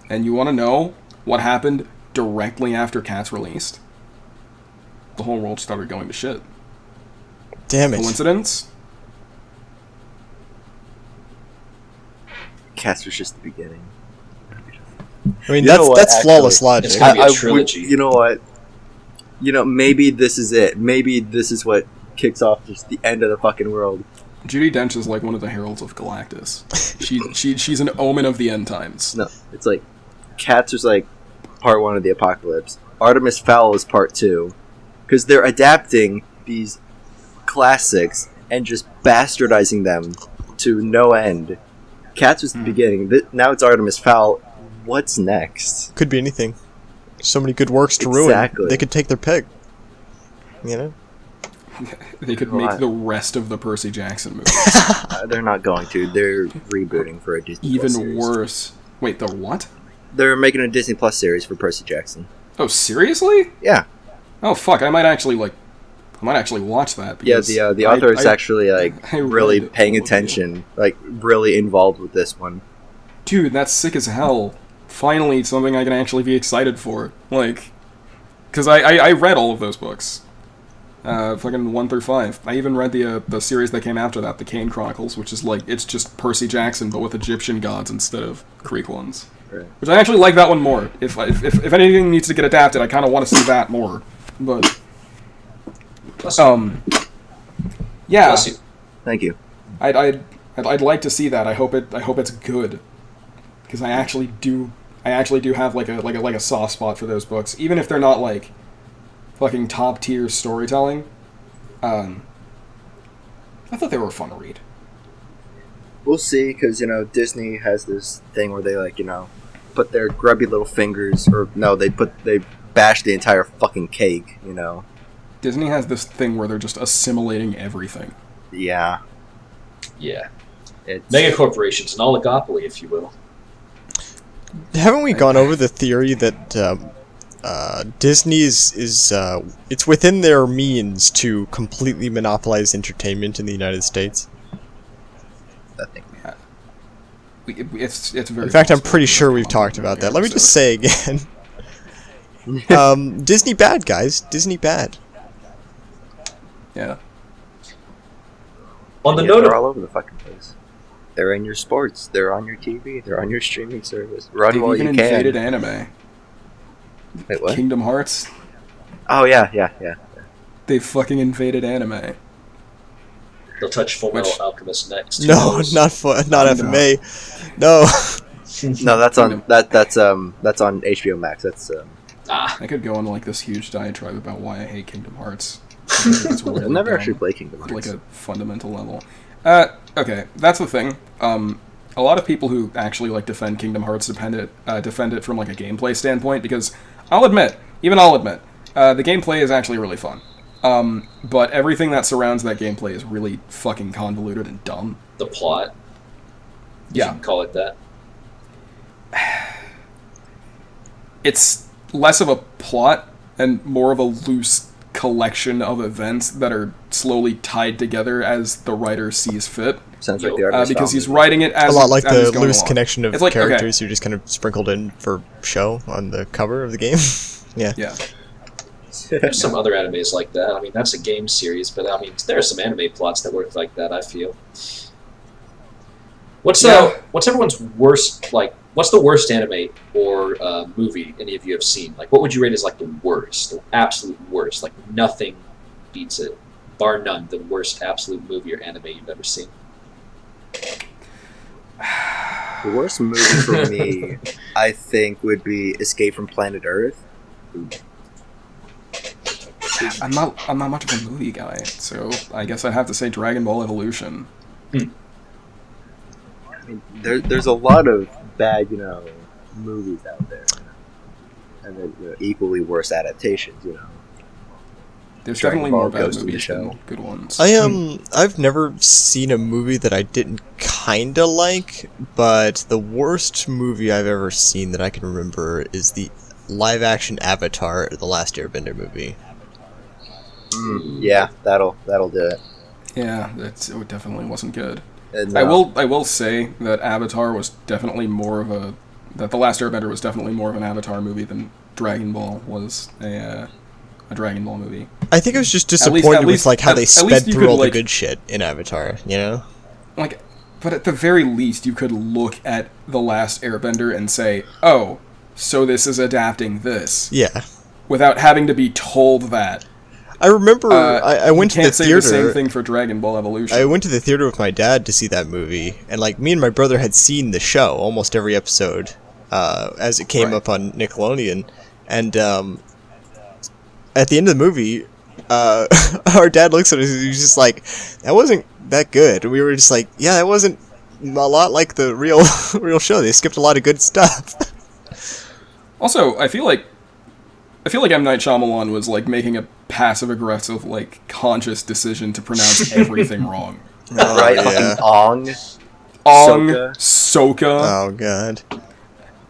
And you want to know what happened directly after Cats released? The whole world started going to shit. Damn it. Coincidence? Cats was just the beginning. I mean, You know what, that's flawless actually, logic. It's gonna be a trilogy. You know what? Maybe this is it. Maybe this is what kicks off just the end of the fucking world. Judi Dench is like one of the heralds of Galactus. She's an omen of the end times. No, it's like Cats was part 1 of the apocalypse. Artemis Fowl is part 2. Because they're adapting these classics and just bastardizing them to no end. Cats was the beginning. Now it's Artemis Fowl. What's next? Could be anything. So many good works to Exactly. ruin. They could take their pick. They could make the rest of the Percy Jackson movies. They're not going to. They're rebooting for a Disney Even Plus series. worse. Wait, the what? They're making a Disney Plus series for Percy Jackson. Oh, seriously? Yeah. Oh, fuck, I might actually watch that. Yeah, Because the author is actually I really read paying all of it. attention, really involved with this one. Dude, that's sick as hell. Finally, something I can actually be excited for. Because I read all of those books. Fucking 1 through 5. I even read the series that came after that, the Kane Chronicles, which is it's just Percy Jackson, but with Egyptian gods instead of Greek ones. Right. Which I actually like that one more. If anything needs to get adapted, I kind of want to see that more. But Bless you. yeah, Bless you. Thank you. I'd like to see that. I hope it's good. because I actually do have like a soft spot for those books, even if they're not like fucking top tier storytelling. I thought they were fun to read. We'll see, because, Disney has this thing where they, put their grubby little fingers, or no, they bash the entire fucking cake, Disney has this thing where they're just assimilating everything. Yeah. Yeah. It's... Mega corporations, an oligopoly, if you will. Haven't we gone over the theory that Disney is it's within their means to completely monopolize entertainment in the United States? I think it's very. In fact, I'm pretty sure we've talked about that. Let me just say again. Disney bad, guys. Disney bad. Yeah. On the yeah, note they're of all over the fucking place. They're in your sports. They're on your TV. They're on your streaming service. Run They've while even you can. invaded anime. Wait, what? Kingdom Hearts. Oh yeah. They fucking invaded anime. they'll touch Full Metal Which- Alchemist next. Who No, knows? not Kingdom. FMA. No. No, that's on that's on HBO Max. That's I could go on like this huge diatribe about why I hate Kingdom Hearts. It's really I'll never dumb actually play Kingdom at, Hearts. like a fundamental level. Okay, that's the thing. A lot of people who actually like defend Kingdom Hearts defend it from like a gameplay standpoint, because I'll admit, the gameplay is actually really fun. But everything that surrounds that gameplay is really fucking convoluted and dumb. The plot. You Yeah. can call it that. It's less of a plot and more of a loose collection of events that are slowly tied together as the writer sees fit. Sounds like the artist Because he's found writing it as A lot like as the he's going loose along. connection of It's like, okay. characters who just kind of sprinkled in for show on the cover of the game. Yeah. Yeah. There's some other animes like that. I mean, that's a game series, but I mean, there are some anime plots that work like that, I feel. What's everyone's worst, what's the worst anime or movie any of you have seen? Like, what would you rate as, like, the worst, the absolute worst? Like, nothing beats it, bar none, the worst absolute movie or anime you've ever seen. The worst movie for me, I think, would be Escape from Planet Earth. I'm not much of a movie guy, so I guess I'd have to say Dragon Ball Evolution. I mean, there's a lot of bad, movies out there, and then equally worse adaptations. There's Dragon definitely Ball more bad Ghost in the movies Shell. than good ones. I've never seen a movie that I didn't kinda like, but the worst movie I've ever seen that I can remember is the live-action Avatar, The Last Airbender movie. Yeah, that'll do it. Yeah, it definitely wasn't good. And, I will say that Avatar was definitely that The Last Airbender was definitely more of an Avatar movie than Dragon Ball was a Dragon Ball movie. I think I was just At least- disappointed with like how they at sped least you through could, all the like- good shit in Avatar, you know? Like, but at the very least, you could look at The Last Airbender and say, "Oh, so this is adapting this," Yeah. without having to be told that. I remember I went to You the can't say theater. the same thing for Dragon Ball Evolution. I went to the theater with my dad to see that movie, and like me and my brother had seen the show almost every episode as it came Right. up on Nickelodeon, and at the end of the movie, our dad looks at us and he's just like, "That wasn't that good." And we were just like, "Yeah, that wasn't a lot like the real show. They skipped a lot of good stuff." Also, I feel like M. Night Shyamalan was like making a passive-aggressive, like conscious decision to pronounce everything wrong. right, yeah. fucking Ong. Ong, Sokka. Sokka. Oh god.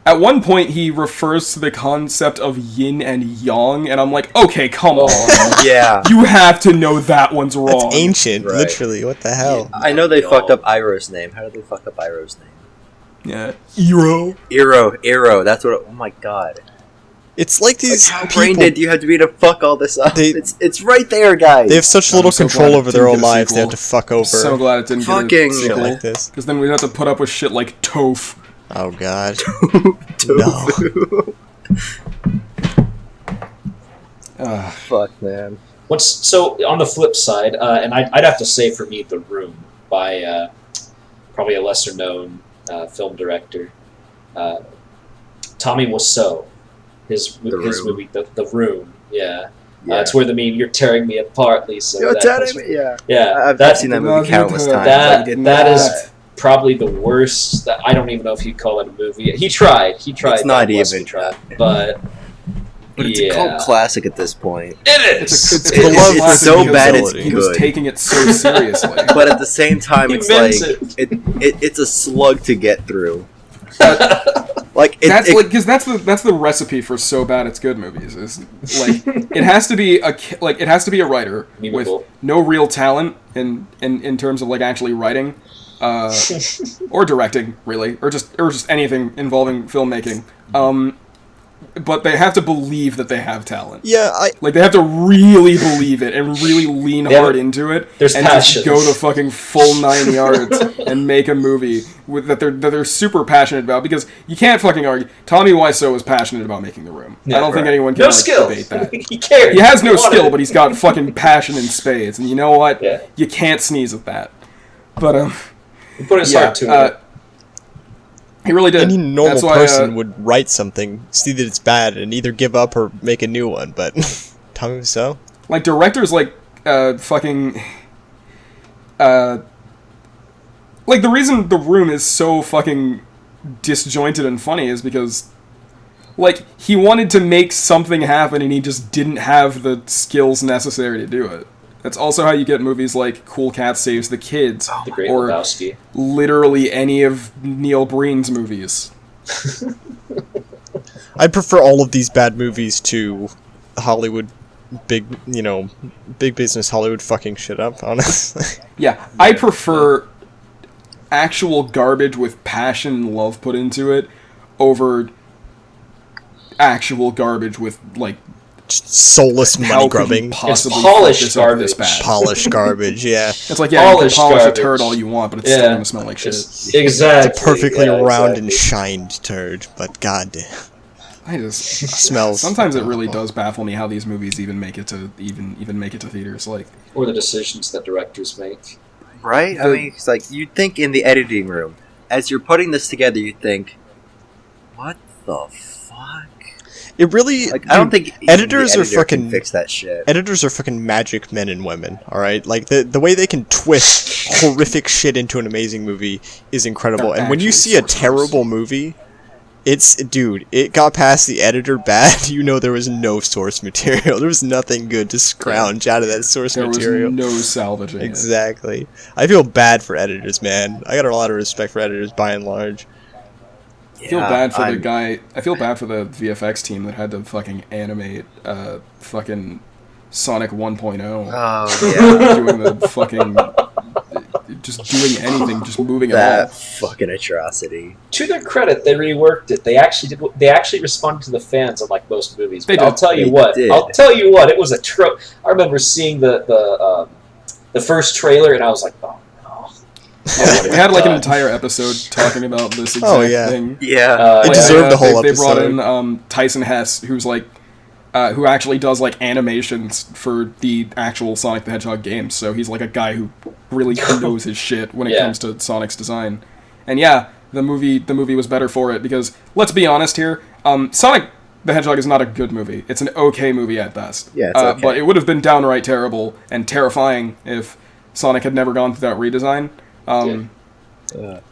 At one point, he refers to the concept of yin and yang, and I'm like, okay, come on. Yeah. You have to know that one's wrong. That's ancient, Right. literally. What the hell? I know they fucked up Iroh's name. How did they fuck up Iroh's name? Yeah. Iro. Iro. That's what. Oh my god. It's like these How brain people. dead do you have to be to fuck all this up? They- It's right there, guys. They have such I'm little so control glad it over their didn't own get a lives. They have sequel. to fuck over So glad it didn't Fucking get a shit sequel. like this. Because then we'd have to put up with shit like Toph. Oh god. Tofu. Fuck, man. So on the flip side, and I'd have to say for me, The Room by probably a lesser known film director. Tommy Wiseau, his Room. movie, The Room. Yeah. Yeah. It's where the meme, "You're tearing me apart, Lisa." You're that tearing comes me. from. Yeah. Yeah. I've seen that movie countless times. That is probably the worst. I don't even know if he'd call it a movie. He tried. It's not even. Tried, but it's a cult classic at this point. It is. It's so bad it's He was good. taking it so seriously. But at the same time, He it's meant like it's a slug to get through. Because that's the recipe for so bad it's good movies. Is like it has to be a writer with no real talent in terms of like actually writing, or directing really, or just anything involving filmmaking. But they have to believe that they have talent. Yeah, they have to really believe it and really lean hard into it. There's and passion. just go the fucking full 9 yards and make a movie that they're super passionate about, because you can't fucking argue. Tommy Wiseau was passionate about making The Room. Yeah, I don't think anyone can no skill. debate that. He cared. He has no He wanted skill, it. but he's got fucking passion in spades, and you know what? Yeah. You can't sneeze at that. But He put his heart to it. He really did. any normal That's why, person would write something, see that it's bad, and either give up or make a new one. But Tommy Wiseau, like directors like fucking like the reason The Room is so fucking disjointed and funny is because like he wanted to make something happen and he just didn't have the skills necessary to do it. That's also how you get movies like Cool Cat Saves the Kids, The Great or Lebowski. literally any of Neil Breen's movies. I prefer all of these bad movies to Hollywood, big business Hollywood fucking shit up, honestly. Yeah, I prefer actual garbage with passion and love put into it over actual garbage with like Just soulless money how could grubbing. you possibly It's polished fuck this up this garbage. bad? Polished garbage, yeah. It's like, yeah, you can Polished polish garbage. a turd all you want, but it's still gonna smell like shit. Exactly. It's a perfectly yeah, round and exactly. shined turd, but goddamn, I just smells. sometimes it really does baffle me how these movies even make it to even make it to theaters. Like, Or the decisions that directors make. Right? I mean, it's like, you'd think in the editing room, as you're putting this together, you'd think, what the fuck? It really. Like, I don't think even editors the are editor can fucking fix that shit. Editors are fucking magic men and women. All right, like the way they can twist horrific shit into an amazing movie is incredible. They're And when you actually see a source terrible movie, it got past the editor bad. You know there was no source material. There was nothing good to scrounge out of that source there was material. no salvaging it. Exactly. I feel bad for editors, man. I got a lot of respect for editors by and large. I feel bad for the guy. I feel bad for the VFX team that had to fucking animate fucking Sonic 1.0. Oh, yeah. Doing the fucking just doing anything, just moving it all. That fucking atrocity. To their credit, they reworked it. They actually did. They actually responded to the fans, unlike most movies. They But I'll did. tell you They what. did. I'll tell you what. It was a trope. I remember seeing the first trailer, and I was like, oh no. We had like an entire episode talking about this exact Oh, yeah. thing. Yeah. It deserved the whole They brought episode. in Tyson Hess, who's like, who actually does like animations for the actual Sonic the Hedgehog games. So he's like a guy who really knows his shit when it Yeah. comes to Sonic's design. And yeah, the movie was better for it because let's be honest here, Sonic the Hedgehog is not a good movie. It's an okay movie at best. Yeah, it's okay. But it would have been downright terrible and terrifying if Sonic had never gone through that redesign.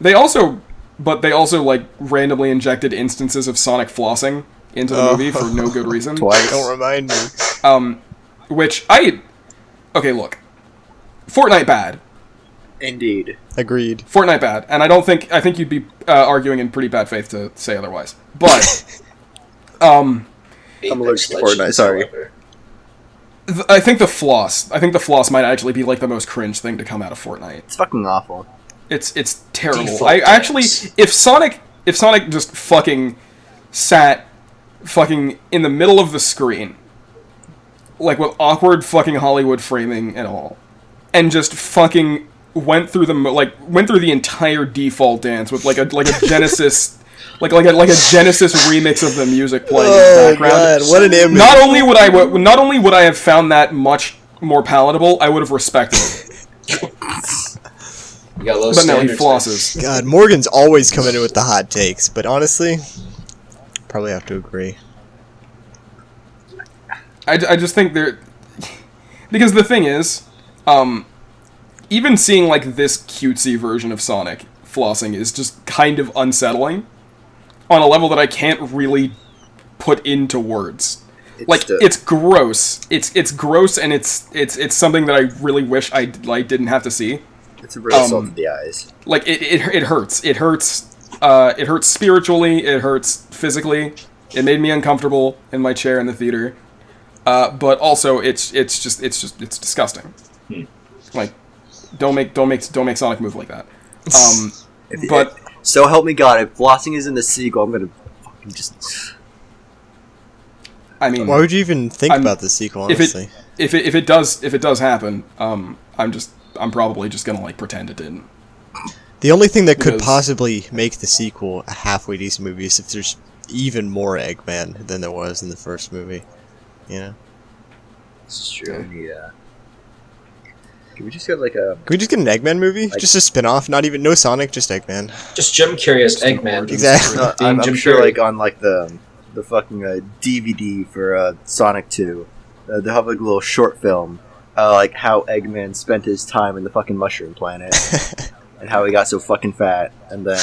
They also like randomly injected instances of Sonic flossing into the movie for no good reason. Twice. Don't remind me. Okay, look, Fortnite bad, Indeed. Agreed. Fortnite bad, and I think you'd be arguing in pretty bad faith to say otherwise. But I'm allergic to Fortnite, sorry. I think the floss might actually be like the most cringe thing to come out of Fortnite. It's fucking awful. It's terrible. Default I actually, dance. if Sonic just fucking sat fucking in the middle of the screen, like with awkward fucking Hollywood framing and all, and just fucking went through the entire default dance with like a Genesis. Like a Genesis remix of the music playing in the background. God, what an image. Not only would I have found that much more palatable, I would have respected it. You got low But no, he standards. flosses. God, Morgan's always coming in with the hot takes, but honestly, probably have to agree. I just think they're... Because the thing is, even seeing, like, this cutesy version of Sonic flossing is just kind of unsettling on a level that I can't really put into words. It's gross. It's gross, and it's something that I really wish I didn't have to see. It's a real salt of the eyes. Like it hurts. It hurts. It hurts spiritually. It hurts physically. It made me uncomfortable in my chair in the theater. But also it's disgusting. Like, don't make Sonic move like that. But so help me God, if flossing is in the sequel, I'm gonna fucking just. I mean, why would you even think about the sequel? Honestly, if it does happen, I'm probably just gonna like pretend it didn't. The only thing that could possibly make the sequel a halfway decent movie is if there's even more Eggman than there was in the first movie. You know? This is true. Yeah. Can we just get like a... Can we just get an Eggman movie? Just a spin-off? Not even... No Sonic, just Eggman. Just Jim Carrey as Eggman. Exactly. I'm sure like on like the fucking DVD for Sonic 2, they'll have like a little short film, like how Eggman spent his time in the fucking mushroom planet. And how he got so fucking fat, and then,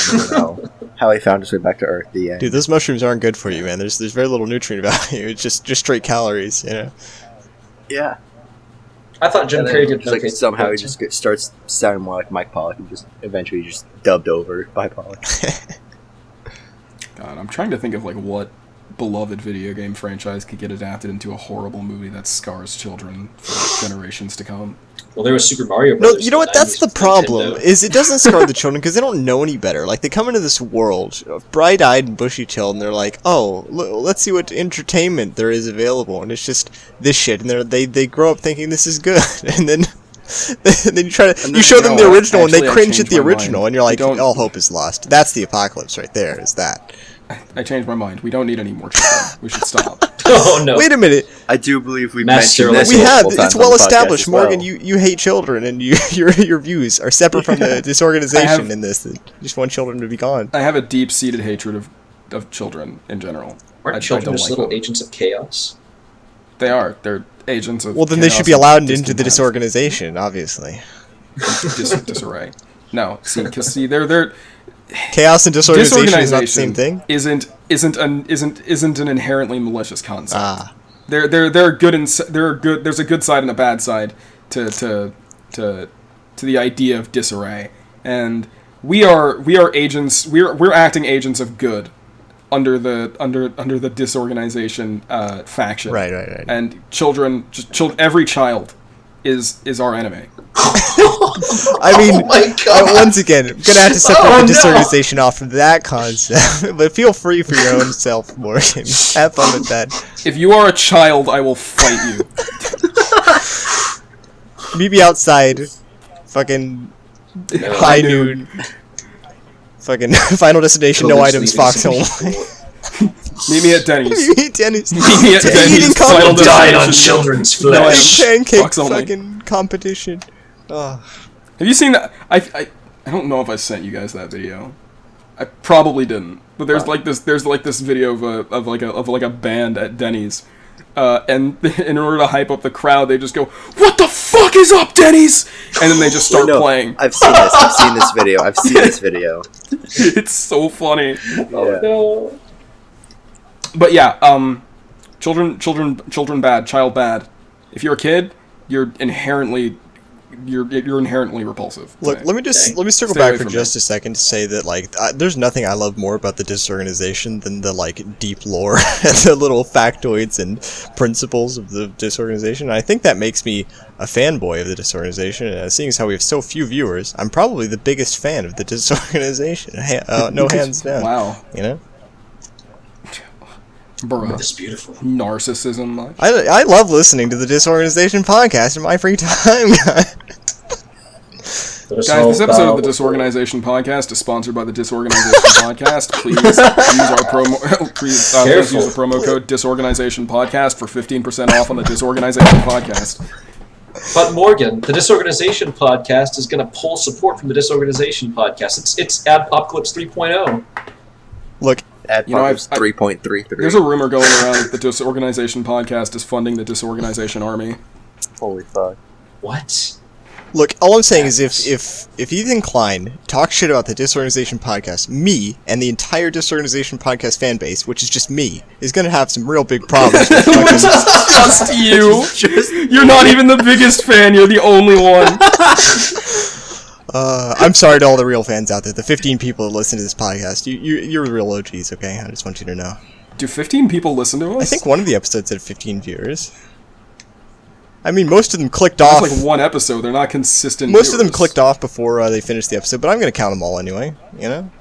how he found his way back to Earth at the end. Dude, those mushrooms aren't good for you, man. There's very little nutrient value. It's just straight calories, you know? Yeah. I thought Jim Carrey did like somehow he just starts sounding more like Mike Pollock and just eventually just dubbed over by Pollock. God, I'm trying to think of like what beloved video game franchise could get adapted into a horrible movie that scars children for generations to come. Well, there was Super Mario Bros. No, you know what? That's the problem. Is it doesn't scar the children because they don't know any better. Like they come into this world, bright-eyed and bushy-tailed, and they're like, "Oh, let's see what entertainment there is available," and it's just this shit. And they grow up thinking this is good, and then you show them the original, and they cringe at the original, and you're like, all hope is lost. That's the apocalypse right there. Is that? I changed my mind. We don't need any more children. We should stop. Oh no! Wait a minute. I do believe we Master mentioned this. We have. multiple It's times on the well podcast established, as well. Morgan. You hate children, and your views are separate from the disorganization in this. You just want children to be gone. I have a deep-seated hatred of children in general. Aren't children don't just like little them. agents of chaos? They are. They're agents of. Well, then they chaos should be and allowed into the discontent. disorganization, obviously. Disarray. No, see, they're Chaos and disorganization is not the same thing. Isn't an inherently malicious concept. Ah. They're good and they're good. There's a good side and a bad side to the idea of disarray, and we are agents. We're acting agents of good under the disorganization faction. Right. And every child is our enemy. I mean, Oh my God. once again, I'm gonna have to separate the disorganization off from that concept. But feel free for your own self, Morgan. Have fun with that. If you are a child, I will fight you. Meet me outside. Fucking high noon. Fucking Final Destination, no items, foxhole. Meet me at Denny's. Eat Denny's. Meet me at Denny's. Eating Final competition. Died on Destination. children's No, I flesh. Pancake Fox only. fucking competition. Oh. Have you seen that? I don't know if I sent you guys that video. I probably didn't. But there's like this video of a band at Denny's, and in order to hype up the crowd, they just go, "What the fuck is up, Denny's?" And then they just start playing. I've seen this video. It's so funny. Oh No. But yeah, children bad, child bad. If you're a kid, you're inherently repulsive. Look, Right. let me circle Stay back away for from just a second to say that there's nothing I love more about the disorganization than the deep lore and the little factoids and principles of the disorganization. And I think that makes me a fanboy of the disorganization. And seeing as how we have so few viewers, I'm probably the biggest fan of the disorganization. No hands down. Wow. You know. Bruh. That's beautiful. Narcissism much? I love listening to the Disorganization podcast in my free time, guys. Guys, this episode of the Disorganization podcast is sponsored by the Disorganization podcast. Please use our promo. Please use the promo code Disorganization podcast for 15% off on the Disorganization podcast. But Morgan, the DisOrganization podcast is going to pull support from the DisOrganization podcast. It's Adpocalypse 3.0. Look, Adpocalypse 3.33. There's a rumor going around that the DisOrganization podcast is funding the DisOrganization army. Holy fuck. What? Look, all I'm saying is if Ethan Klein talks shit about the DisOrganization podcast, me and the entire DisOrganization podcast fan base, which is just me, is going to have some real big problems with fucking... Just you. You're not even the biggest fan. You're the only one. I'm sorry to all the real fans out there. The 15 people that listen to this podcast. You're the real OGs, okay? I just want you to know. Do 15 people listen to us? I think one of the episodes had 15 viewers. I mean, most of them clicked off. It's like one episode. They're not consistent. Most of them clicked off before they finished the episode, but I'm going to count them all anyway, you know?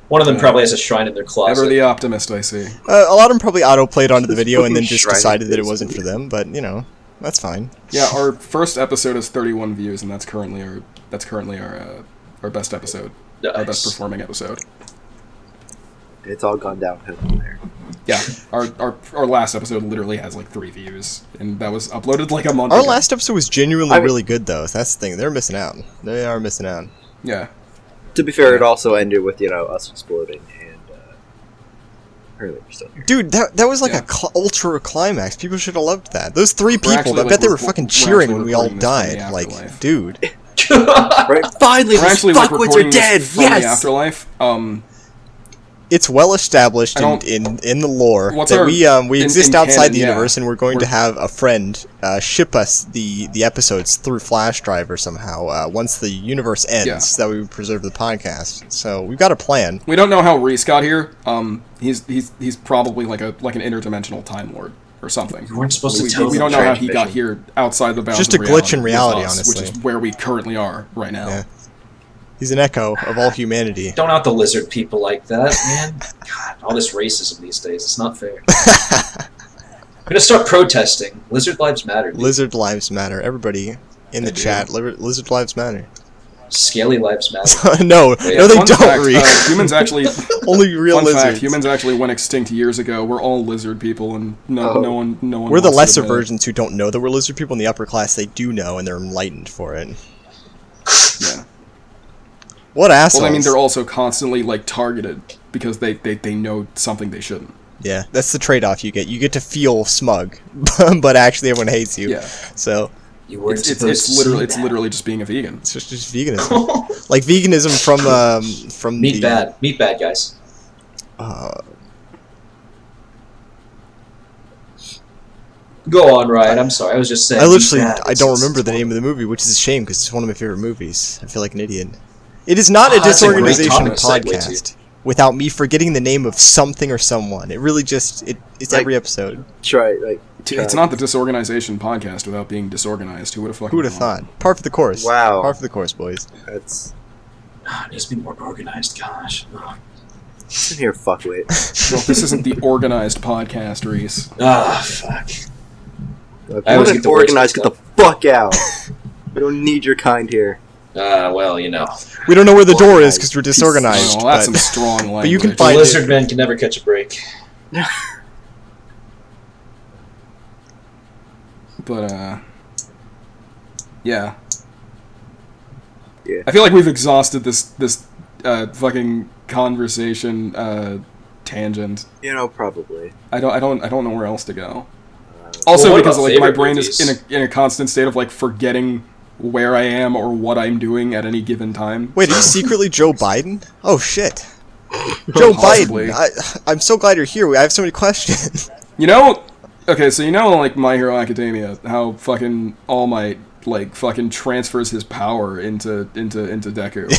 One of them probably has a shrine in their closet. Ever the optimist, I see. A lot of them probably auto-played onto the video and then just decided that it wasn't for them, but, you know, that's fine. Yeah, our first episode has 31 views, and that's currently our best episode. Nice. Our best performing episode. It's all gone downhill from there. Yeah, our last episode literally has like 3 views, and that was uploaded like a month Our ago. last episode was genuinely really good, though. That's the thing. They're missing out. They are missing out. Yeah. To be fair, it also ended with, us exploding and apparently we're still here. Dude, that was like a ultra climax. People should have loved that. Those 3 people, actually, I bet they were we're fucking cheering actually when we all recording this from died. the Like, afterlife. dude. Right? Finally, We're these actually fuckwits recording are dead! this from Yes! the afterlife. It's well established I don't- in the lore What's that our- we exist in outside canon, the yeah. universe, and we're going to have a friend ship us the episodes through flash drive or somehow once the universe ends, Yeah. so that we preserve the podcast. So we've got a plan. We don't know how Reace got here. He's probably like an interdimensional time lord or something. You weren't supposed to tell We don't know how he got transmission. here outside the bounds Just of a glitch in reality reality, with us, honestly. which is where we currently are right now. Yeah. He's an echo of all humanity. Don't out the lizard people like that, man. God, all this racism these days, it's not fair. I'm gonna start protesting. Lizard lives matter. Dude. Lizard lives matter. Everybody in the They do. chat, lizard lives matter. Scaly lives matter. No, Yeah. no, they Fun don't. fact, Reese. humans actually. Only real Fun lizards. fact: humans actually went extinct years ago. We're all lizard people, and no one. We're the wants to lesser admit it. versions who don't know that we're lizard people. In the upper class, they do know, and they're enlightened for it. Yeah. What assholes? Well, I mean, they're also constantly like targeted because they know something they shouldn't. Yeah, that's the trade-off you get. You get to feel smug, but actually everyone hates you. Yeah. So You weren't It's supposed to literally say that. just being a vegan. it's just veganism, like veganism from Meat the bad, guys. Go on, Ryan. I'm sorry. I was just saying. I literally meat bad. I don't remember the name of the movie, which is a shame because it's one of my favorite movies. I feel like an idiot. It is not a That's a great disorganization topic to segue podcast without me forgetting the name of something or someone. It really just it's Like- every episode. It's not the Disorganization podcast without being disorganized. Who would have fucking Who would have thought? Par for the course. Wow. Par for the course, boys. That's It needs to be more organized. Gosh. in here, fuckwit. Well, this isn't the organized podcast, Reese. Fuck. If I you always want get the organized, worst get the fuck out. We don't need your kind here. Well, you know. We don't know where the door is Organized because we're piece. disorganized. Oh, that's but some strong language. but you can The find lizard it. men can never catch a break. But yeah. Yeah. I feel like we've exhausted this fucking conversation tangent. Probably. I don't know where else to go. Also, what because about like my favorite brain movies? is in a constant state of like forgetting where I am or what I'm doing at any given time. Wait, are you secretly Joe Biden? Oh shit. Joe Possibly. Biden. I'm so glad you're here. I have so many questions. You know, okay, so you know like My Hero Academia, how fucking All Might like fucking transfers his power into Deku.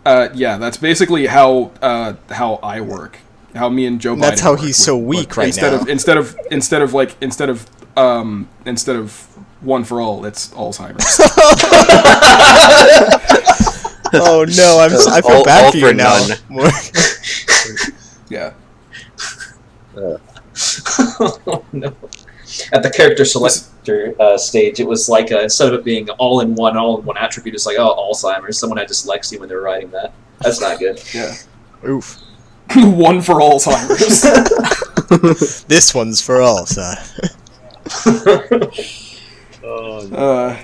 Yeah. Yeah, that's basically how I work. How me and Joe Biden That's how work he's so weak right instead now. Instead of One for All, it's Alzheimer's. Oh no, I feel All bad for for you now. none. Yeah. Oh, no. At the character selector stage, it was like instead of it being all in one attribute, it's like Alzheimer's. Someone had dyslexia when they were writing that. That's not good. Yeah. Oof. One for Alzheimer's. This one's for all, son. Oh, no.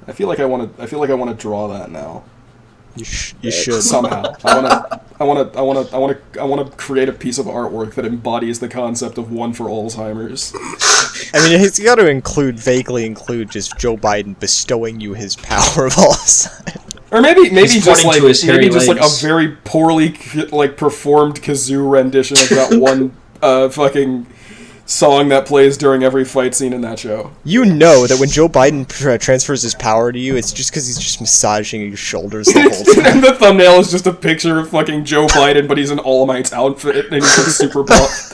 I feel like I want to draw that now. You should. Somehow. I want to create a piece of artwork that embodies the concept of one for Alzheimer's. I mean, it's got to vaguely include just Joe Biden bestowing you his power of Alzheimer's. Or maybe He's just pointing to his hairy like a legs. very poorly performed kazoo rendition of that one fucking song that plays during every fight scene in that show. You know that when Joe Biden transfers his power to you, it's just because he's just massaging your shoulders the whole time. And the thumbnail is just a picture of fucking Joe Biden, but he's in All Might's outfit and he's like super buff.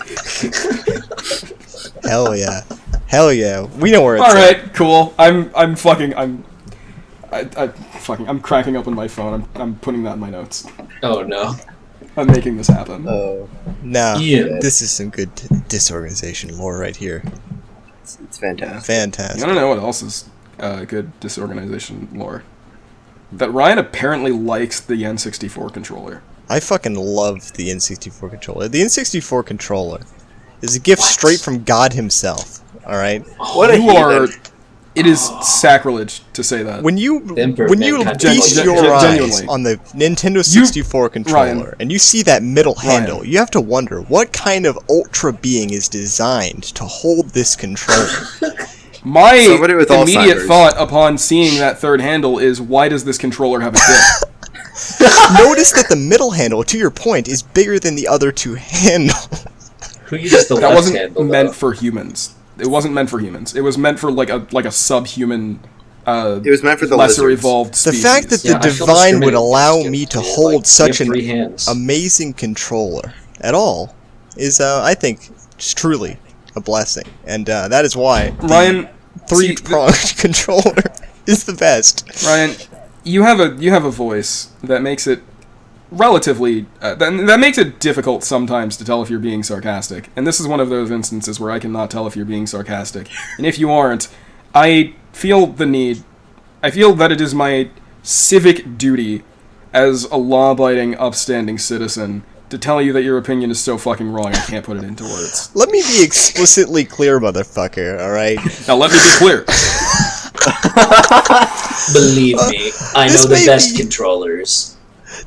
Hell yeah. Hell yeah. We know where it's All at. right, cool. I'm cracking open my phone. I'm putting that in my notes. Oh no. I'm making this happen. Oh, Now, Yeah. this is some good disorganization lore right here. it's fantastic. Fantastic. You wanna know what else is good disorganization lore? That Ryan apparently likes the N64 controller. I fucking love the N64 controller. The N64 controller is a gift straight from God himself. Alright? What a You are. heathen. It is sacrilege to say that. When you Emperor mankind feast gen- your gen- eyes genuinely. on the Nintendo 64 controller Ryan. and you see that middle handle, Ryan. you have to wonder what kind of ultra being is designed to hold this controller. My Somebody with immediate Alzheimer's. thought upon seeing that third handle is, why does this controller have a dick? Notice that the middle handle, to your point, is bigger than the other two handles. Who uses the That left wasn't handle? meant though? for humans. It wasn't meant for humans. It was meant for like a subhuman, It was meant for the lesser lizards. evolved The species. fact that Yeah, the I feel divine would discriminated allow against me to kids. hold Like, such you have an 3 hands. amazing controller at all is, I think, just truly a blessing. And that is why the Ryan, see, three-pronged controller is the best. Ryan, you have a voice that makes it relatively that makes it difficult sometimes to tell if you're being sarcastic. And this is one of those instances where I cannot tell if you're being sarcastic. And if you aren't, I feel that it is my civic duty as a law-abiding, upstanding citizen to tell you that your opinion is so fucking wrong I can't put it into words. Let me be explicitly clear, motherfucker, alright? Now let me be clear. Believe me, I this know the may best be- controllers.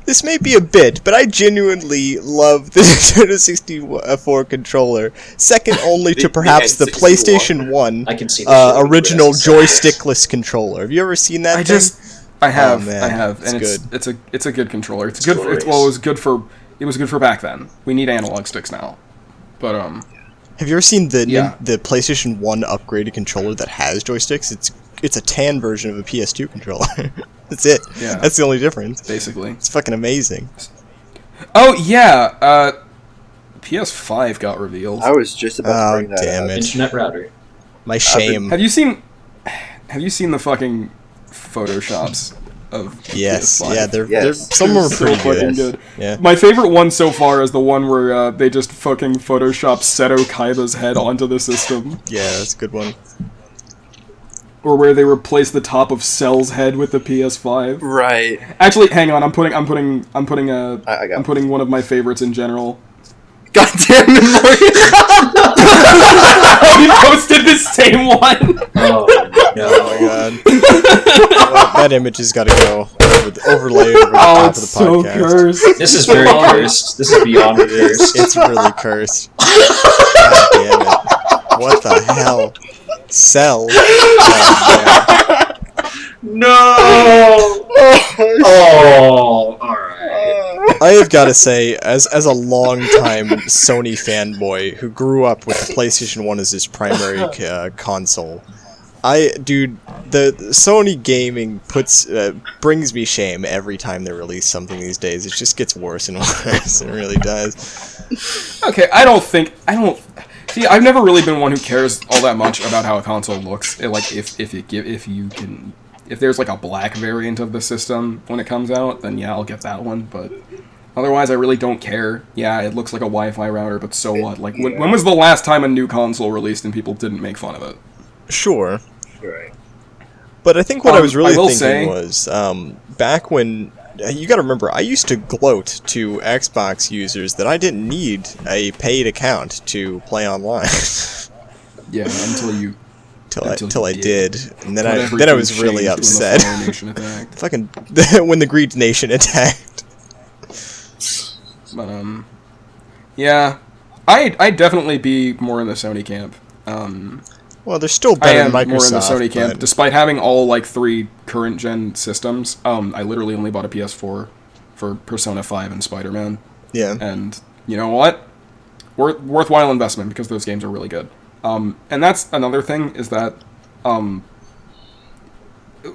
This may be a bit, but I genuinely love the Nintendo 64 controller, second only to The perhaps the N64. PlayStation 1 I can see the shit in original your ass. joystickless controller. Have you ever seen that thing? I have, man, I have, it's and good. it's a good controller. It's It's good. glorious. Well, it was good for back then. We need analog sticks now, but Have you ever seen the Yeah. the PlayStation 1 upgraded controller that has joysticks? It's a tan version of a PS2 controller. That's it. Yeah. That's the only difference. basically. It's fucking amazing. Oh yeah, PS5 got revealed. I was just about Oh, to bring that damn up. it. Internet router. My shame. Have you seen the fucking photoshops of Yes. PS5? Yeah, they're Yes. some of them are So pretty fucking good. good. Yeah. My favorite one so far is the one where they just fucking Photoshop Seto Kaiba's head onto the system, Yeah, that's a good one. or where they replace the top of Cell's head with the PS5. Right. Actually, hang on. I'm putting I got I'm putting one of my favorites in general. God damn it, Morgan! We posted the same one. Oh no. Oh my god. Well, that image has got to go overlay over the Oh, top of it's the so podcast. cursed. This is very cursed. This is beyond cursed. It's really cursed. God damn it. What the hell? Cell. Oh, No! Oh, alright. I have got to say, as a long-time Sony fanboy who grew up with the PlayStation 1 as his primary console, the Sony gaming brings me shame every time they release something these days. It just gets worse and worse. It really does. Okay, see. I've never really been one who cares all that much about how a console looks. Like if there's like a black variant of the system when it comes out, then yeah, I'll get that one. But otherwise, I really don't care. Yeah, it looks like a Wi-Fi router, but so what? Like, when was the last time a new console released and people didn't make fun of it? Sure. Right. But I think what I was really I will thinking say- was, back when... You gotta remember, I used to gloat to Xbox users that I didn't need a paid account to play online. Yeah, until you. Till I did, and then I Everything was really changed upset. When the Fire Nation attacked. Fucking when the Greed Nation attacked. But yeah, I'd definitely be more in the Sony camp. Well, they're still I better am than Microsoft. more in the Sony camp, but- despite having all like 3 current gen systems. I literally only bought a PS4 for Persona 5 and Spider-Man, Yeah. and you know what? Worthwhile investment because those games are really good. And that's another thing is that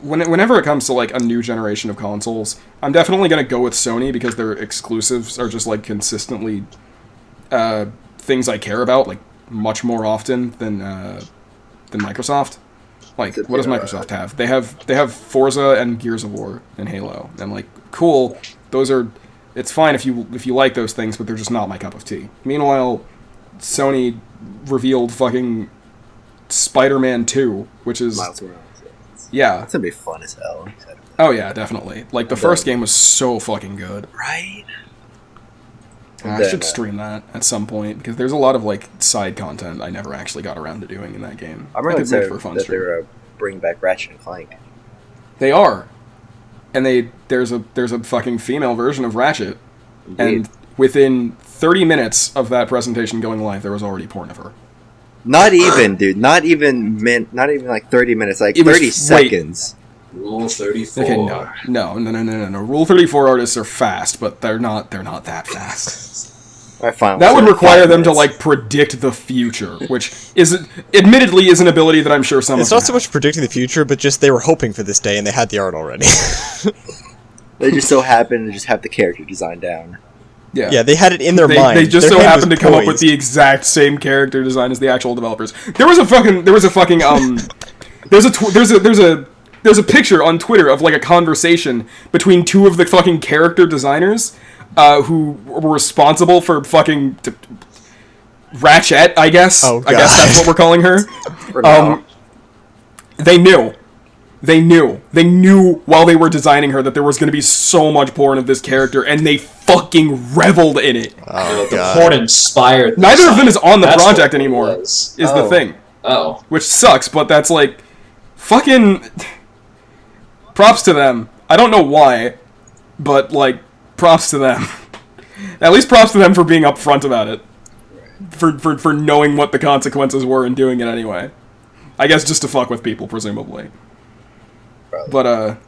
whenever it comes to like a new generation of consoles, I'm definitely gonna go with Sony because their exclusives are just like consistently things I care about like much more often than Microsoft. Like, what does Microsoft have? They have Forza and Gears of War and Halo, and like, cool. Those are. It's fine if you like those things, but they're just not my cup of tea. Meanwhile, Sony revealed fucking Spider-Man 2, which is Miles Morales. yeah. That's gonna be fun as hell. Oh yeah, definitely. Like the first game was so fucking good. Right? I should stream that at some point because there's a lot of like side content I never actually got around to doing in that game. I'm really could make excited for a fun that stream. they're bringing back Ratchet and Clank. They are, and there's a fucking female version of Ratchet, Indeed. and within 30 minutes of that presentation going live, there was already porn of her. Not even, dude. Not even like 30 minutes. Like It was- 30 wait. seconds. Rule 34. Okay, no. Rule 34 artists are fast, but they're not that fast. All right, fine. That would So, require 5 them to minutes. like predict the future, which admittedly is an ability that I'm sure some It's of not them so have. much predicting the future, but just they were hoping for this day and they had the art already. They just so happen to just have the character design down. Yeah, they had it in their mind. They just Their so hand happened to was come up with poised. the exact same character design as the actual developers. There's a picture on Twitter of like a conversation between 2 of the fucking character designers who were responsible for fucking Ratchet, I guess. Oh, I guess that's God. what we're calling her. For now. They knew while they were designing her that there was going to be so much porn of this character, and they fucking reveled in it. Oh, The God. porn inspired. the Neither of them design. is on the That's project what it anymore, was. is the thing. Oh. Which sucks, but that's like, fucking, props to them. I don't know why, but like, props to them. At least props to them for being upfront about it. For knowing what the consequences were and doing it anyway. I guess just to fuck with people, presumably. Probably. But,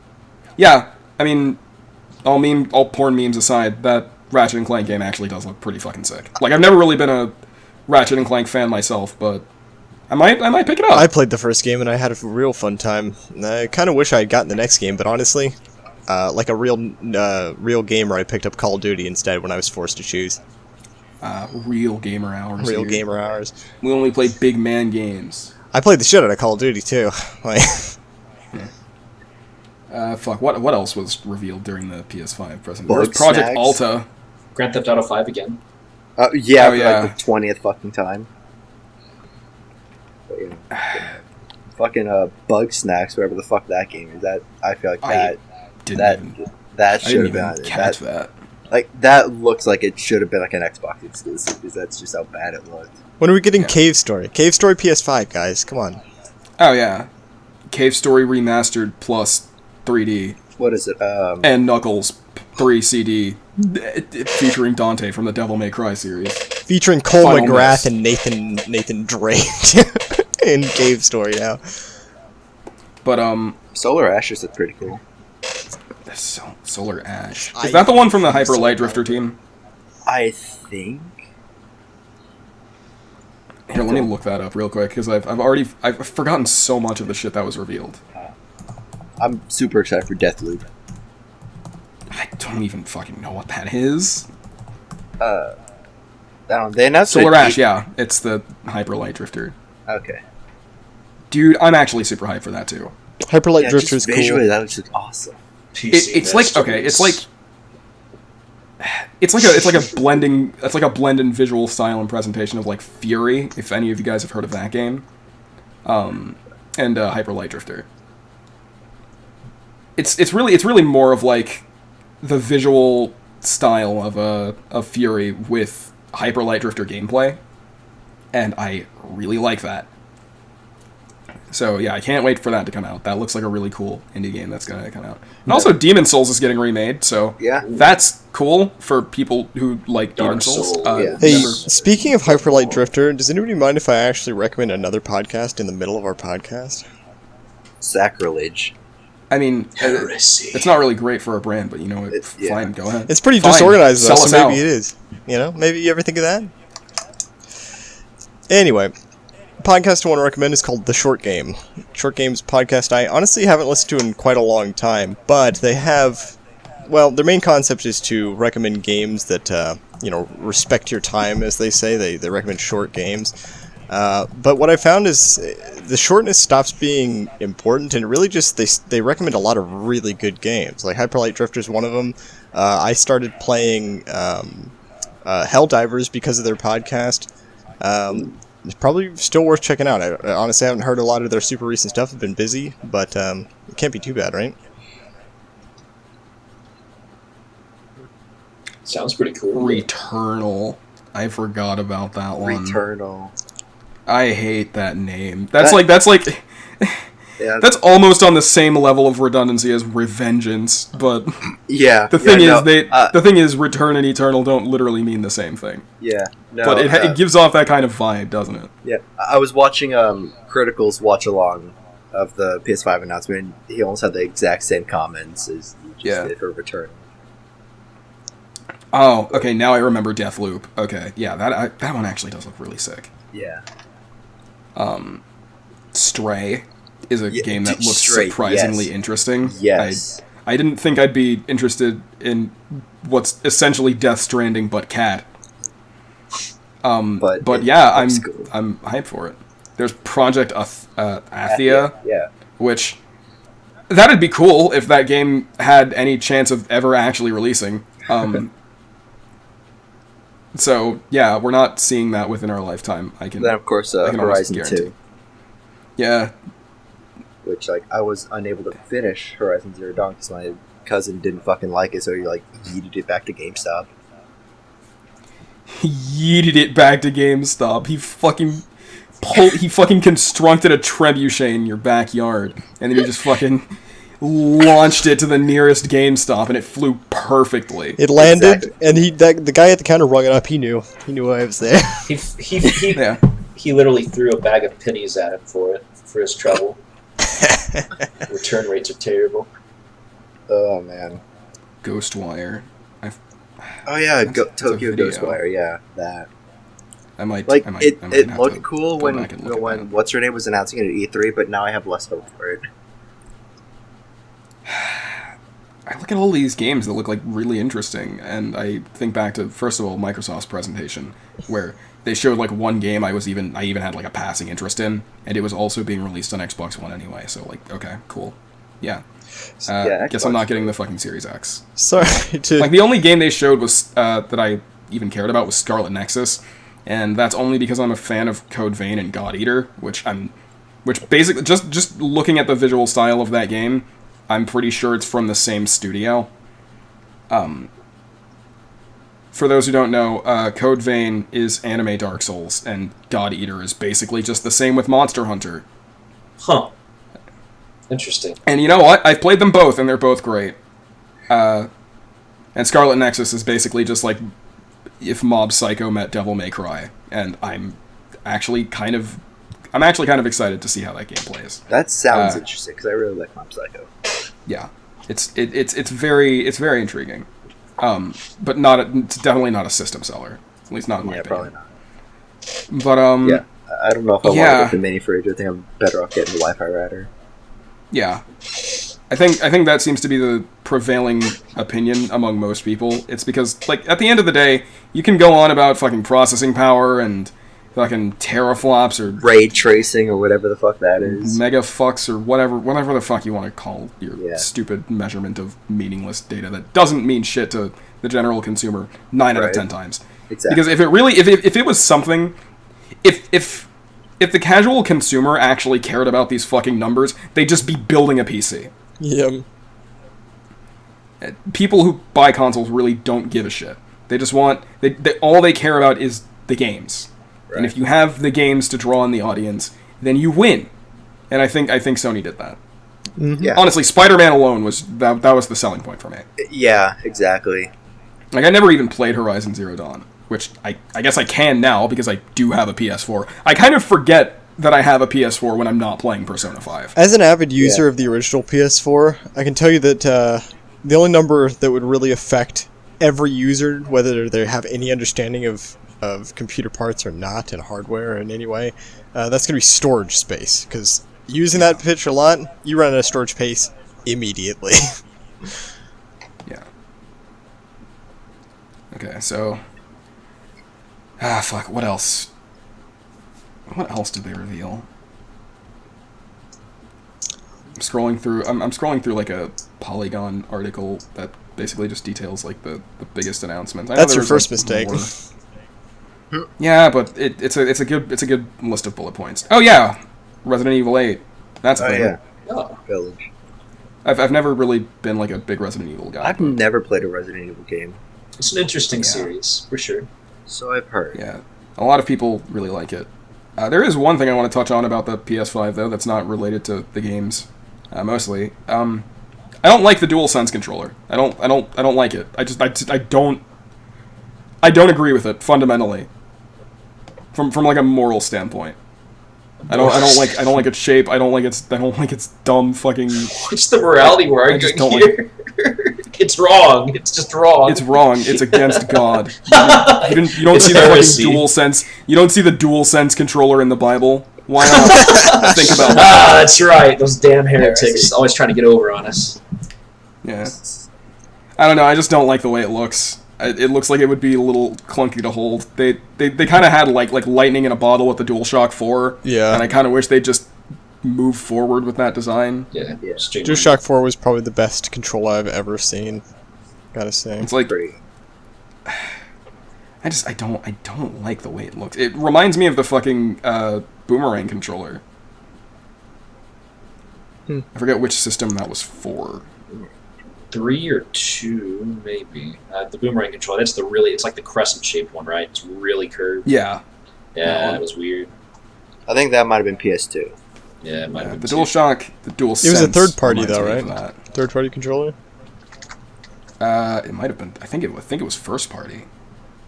yeah, I mean, all porn memes aside, that Ratchet and Clank game actually does look pretty fucking sick. Like, I've never really been a Ratchet and Clank fan myself, but I might pick it up. I played the first game and I had a real fun time. I kind of wish I had gotten the next game, but honestly, like a real gamer, I picked up Call of Duty instead when I was forced to choose. Real gamer hours. Real here. gamer hours. We only play big man games. I played the shit out of Call of Duty too. Like, Fuck. What else was revealed during the PS5 presentation? There was Bug Project snags? Alta. Grand Theft Auto 5 again. Yeah, Oh, for yeah. like the 20th fucking time. But, you know, fucking bug snacks, whatever the fuck that game is. That I feel like I that didn't that I should didn't have even been catch that. like that looks like it should have been like an Xbox exclusive because that's just how bad it looked. when are we getting Yeah. Cave Story? Cave Story PS5, guys, come on. Oh yeah, Cave Story remastered plus 3D What is it? and Knuckles 3 CD featuring Dante from the Devil May Cry series. Featuring Cole Final McGrath Miss. and Nathan Drake in Cave Story now. But Solar Ashes is pretty cool. Solar Ash. Is that the one from the Hyper Light Drifter team? I think. Here, let me look that up real quick because I've forgotten so much of the shit that was revealed. I'm super excited for Deathloop. I don't even fucking know what that is. They announced Solar it- Ash, yeah, it's the Hyper Light Drifter. Okay. Dude, I'm actually super hyped for that too. Hyperlight Yeah, Drifter is just visually, cool. that looks just awesome. It's like okay, it's like a blend in visual style and presentation of like Fury, if any of you guys have heard of that game, and Hyper Light Drifter. It's really more of like the visual style of Fury with Hyper Light Drifter gameplay, and I really like that. So yeah, I can't wait for that to come out. That looks like a really cool indie game that's gonna come out. And also, Demon Souls is getting remade, so Yeah. that's cool for people who like Demon Dark Souls. Souls, yeah. Hey, never- speaking of Hyperlight Drifter, does anybody mind if I actually recommend another podcast in the middle of our podcast? Sacrilege. I mean, Piracy. it's not really great for a brand, but you know, Yeah. fine, go ahead. It's pretty Fine, disorganized, though, sell so us maybe out. it is. You know, maybe you ever think of that? Anyway, podcast I want to recommend is called The Short Game. Short Game's podcast I honestly haven't listened to in quite a long time, but they have, well, their main concept is to recommend games that, respect your time, as they say. They recommend short games. But what I found is the shortness stops being important, and really just they recommend a lot of really good games. Like Hyperlight Drifter is one of them. I started playing Helldivers because of their podcast. It's probably still worth checking out. I honestly haven't heard a lot of their super recent stuff. I've been busy, but it can't be too bad, right? Sounds pretty cool. Returnal. I forgot about that one. Returnal. I hate that name. That's That- like Yeah. that's almost on the same level of redundancy as Revengeance, but Yeah. the thing yeah, is no, the thing is Return and Eternal don't literally mean the same thing. Yeah. No. But it gives off that kind of vibe, doesn't it? Yeah. I was watching Critical's watch along of the PS5 announcement, and he almost had the exact same comments as you just Yeah. did for Returnal. Oh, okay, now I remember Deathloop. Okay, yeah, that one actually does look really sick. Yeah. Stray is a Yeah, game that dude, looks Stray, surprisingly yes. interesting. Yes. I didn't think I'd be interested in what's essentially Death Stranding but cat. But But it yeah, looks cool. I'm hyped for it. There's Project Athia, Yeah. which that'd be cool if that game had any chance of ever actually releasing. So yeah, we're not seeing that within our lifetime. I can Then of course I can almost Horizon guarantee. 2, Yeah, which like I was unable to finish Horizon Zero Dawn because my cousin didn't fucking like it, so he like yeeted it back to GameStop. he yeeted it back to GameStop. He fucking constructed a trebuchet in your backyard, and then he just fucking launched it to the nearest GameStop, and it flew perfectly. It landed, Exactly. and the guy at the counter rung it up. He knew I was there. He Yeah. he literally threw a bag of pennies at him for his trouble. Return rates are terrible. Oh man. Ghostwire. Oh yeah, That's a Tokyo video. Ghostwire. Yeah, that. I might Like I might it have looked to cool go when back and look at when that. what's her name was announcing it at E3, but now I have less hope for it. I look at all these games that look like really interesting, and I think back to, first of all, Microsoft's presentation, where they showed like one game I even had like a passing interest in, and it was also being released on Xbox One anyway. So like, okay, cool, yeah. Yeah, Guess I'm Xbox not getting the fucking Series X. Sorry to. Like the only game they showed was that I even cared about was Scarlet Nexus, and that's only because I'm a fan of Code Vein and God Eater, which basically just looking at the visual style of that game, I'm pretty sure it's from the same studio. For those who don't know, Code Vein is anime Dark Souls, and God Eater is basically just the same with Monster Hunter. Huh. Interesting. And you know what? I've played them both, and they're both great. And Scarlet Nexus is basically just like if Mob Psycho met Devil May Cry, and I'm actually kind of excited to see how that game plays. That sounds interesting because I really like Mob Psycho. Yeah, it's very intriguing, but it's definitely not a system seller. At least not in my Yeah, opinion. probably not. But Yeah, I don't know if I want to yeah. get the mini fridge. I think I'm better off getting the Wi-Fi router. Yeah, I think that seems to be the prevailing opinion among most people. It's because, like, at the end of the day, you can go on about fucking processing power and fucking teraflops or Ray tracing or whatever the fuck that is. mega fucks or whatever the fuck you want to call your Yeah. stupid measurement of meaningless data that doesn't mean shit to the general consumer 9 out of Right. 10 times. Exactly. Because if it was something, if the casual consumer actually cared about these fucking numbers, they'd just be building a PC. Yeah. People who buy consoles really don't give a shit. They just want all they care about is the games. Right. And if you have the games to draw in the audience, then you win. And I think Sony did that. Mm-hmm. Yeah. Honestly, Spider-Man alone was that was the selling point for me. Yeah, exactly. Like, I never even played Horizon Zero Dawn, which I guess I can now because I do have a PS4. I kind of forget that I have a PS4 when I'm not playing Persona 5. As an avid user of the original PS4, I can tell you that the only number that would really affect every user, whether they have any understanding of computer parts or not, and hardware in any way, that's going to be storage space. Because using that pitch a lot, you run out of storage space immediately. Yeah. Okay, so... fuck, what else? What else did they reveal? I'm scrolling through like a Polygon article that basically just details like the biggest announcements. I know That's there your was, first like, mistake. more. Yeah, but it's a good list of bullet points. Oh yeah, Resident Evil 8. That's a thing. Yeah. Oh. Village. I've never really been like a big Resident Evil guy. I've never played a Resident Evil game, It's an interesting series, for sure. so I've heard. Yeah, a lot of people really like it. There is one thing I want to touch on about the PS5 though that's not related to the games. Mostly, I don't like the DualSense controller. I don't like it. I don't agree with it fundamentally. From like a moral standpoint. I don't like its shape. I don't like its dumb fucking. What's the morality we're arguing don't here? It's wrong. It's just wrong. It's wrong. It's against God. You don't It's see the heresy. fucking DualSense. You don't see the DualSense controller in the Bible. Why not think about that? Ah, that's right. Those damn heretics Heresy. always trying to get over on us. Yeah. I don't know. I just don't like the way it looks. It looks like it would be a little clunky to hold. They kind of had like lightning in a bottle with the DualShock 4. Yeah. And I kind of wish they'd just move forward with that design. Yeah. Yeah. DualShock 4 was probably the best controller I've ever seen. Gotta say. It's like Great. I don't like the way it looks. It reminds me of the fucking Boomerang controller. I forget which system that was for. 3 or 2, maybe. The boomerang controller. That's it's like the crescent-shaped one, right? It's really curved. Yeah. Yeah, it was weird. I think that might have been PS2. Yeah, it might have The been DualShock, the DualSense. It was a third party reminds though, me right? of that. Third party controller? It might have been. I think it was first party.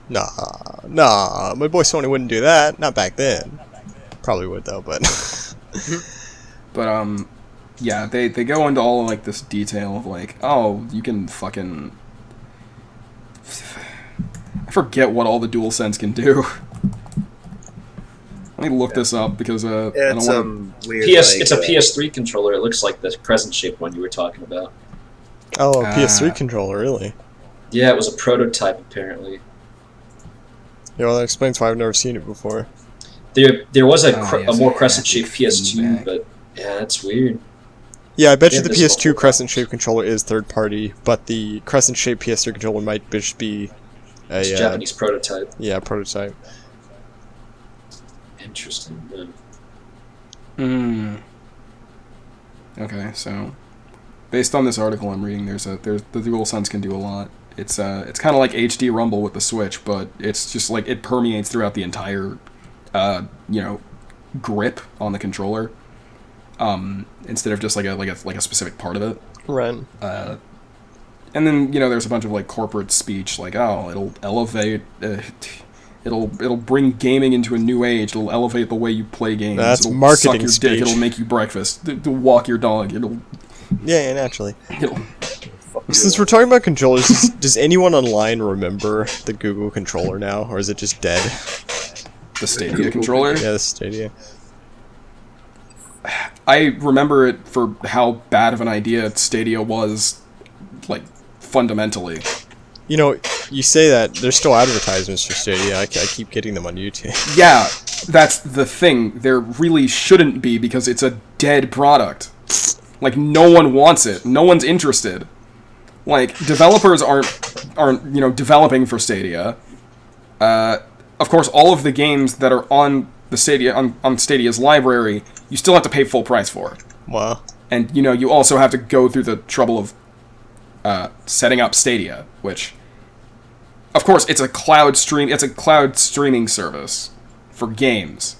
Nah. My boy Sony wouldn't do that. Not back then. Probably would though, but. But yeah, they go into all of, like, this detail of like, oh, you can fucking. I forget what all the DualSense can do. Let me look this up because I don't It's want weird. It's a PS3 controller. It looks like the crescent-shaped one you were talking about. Oh, a PS3 controller, really? Yeah, it was a prototype, apparently. Yeah, well, that explains why I've never seen it before. There was a yes, more yeah, crescent-shaped it's PS2, back. but yeah, that's weird. Yeah, I bet you Yeah, the this is PS2 what- crescent-shaped controller is third-party, but the crescent-shaped PS3 controller might just be It's a a Japanese prototype. prototype. Interesting. Hmm. Okay, so based on this article I'm reading, there's the DualSense can do a lot. It's kind of like HD Rumble with the Switch, but it's just like it permeates throughout the entire grip on the controller. Instead of just like a specific part of it. Right. And then there's a bunch of like corporate speech like, oh, it'll elevate. It'll bring gaming into a new age. It'll elevate the way you play games. That's it'll marketing suck your speech. dick. It'll make you breakfast. It'll walk your dog. Yeah, naturally. It'll Since we're talking about controllers, does anyone online remember the Google controller now, or is it just dead? the Stadia controller. Yeah, the Stadia. I remember it for how bad of an idea Stadia was, like, fundamentally. You know, you say that, there's still advertisements for Stadia. I keep getting them on YouTube. Yeah, that's the thing. There really shouldn't be, because it's a dead product. Like, no one wants it. No one's interested. Like, developers aren't developing for Stadia. Of course, all of the games that are on the Stadia, on Stadia's library, you still have to pay full price for. Wow. And, you also have to go through the trouble of setting up Stadia, which, of course, it's a cloud streaming service for games.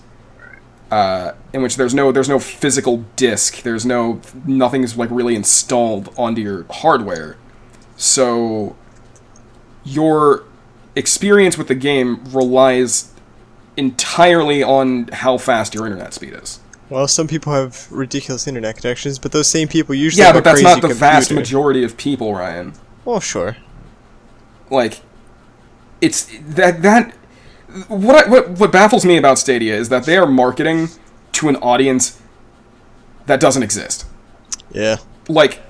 in which there's no physical disc. Nothing's like really installed onto your hardware. So your experience with the game relies entirely on how fast your internet speed is. Well, some people have ridiculous internet connections, but those same people usually Yeah, have but a that's crazy not the computer. vast majority of people, Ryan. Well, sure. Like, it's that what baffles me about Stadia is that they are marketing to an audience that doesn't exist. Yeah. Like,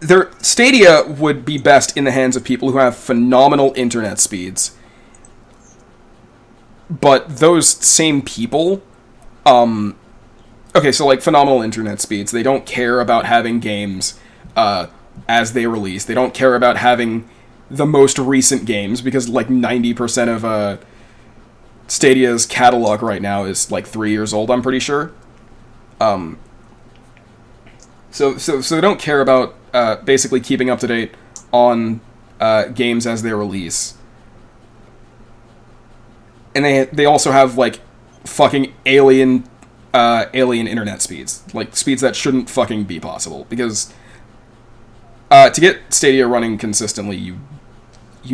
their Stadia would be best in the hands of people who have phenomenal internet speeds. But those same people, okay, so like phenomenal internet speeds, they don't care about having games as they release. They don't care about having the most recent games, because like 90% of Stadia's catalog right now is like 3 years old, I'm pretty sure. So they don't care about basically keeping up to date on games as they release. And they also have like fucking alien internet speeds, like speeds that shouldn't fucking be possible, because to get Stadia running consistently, you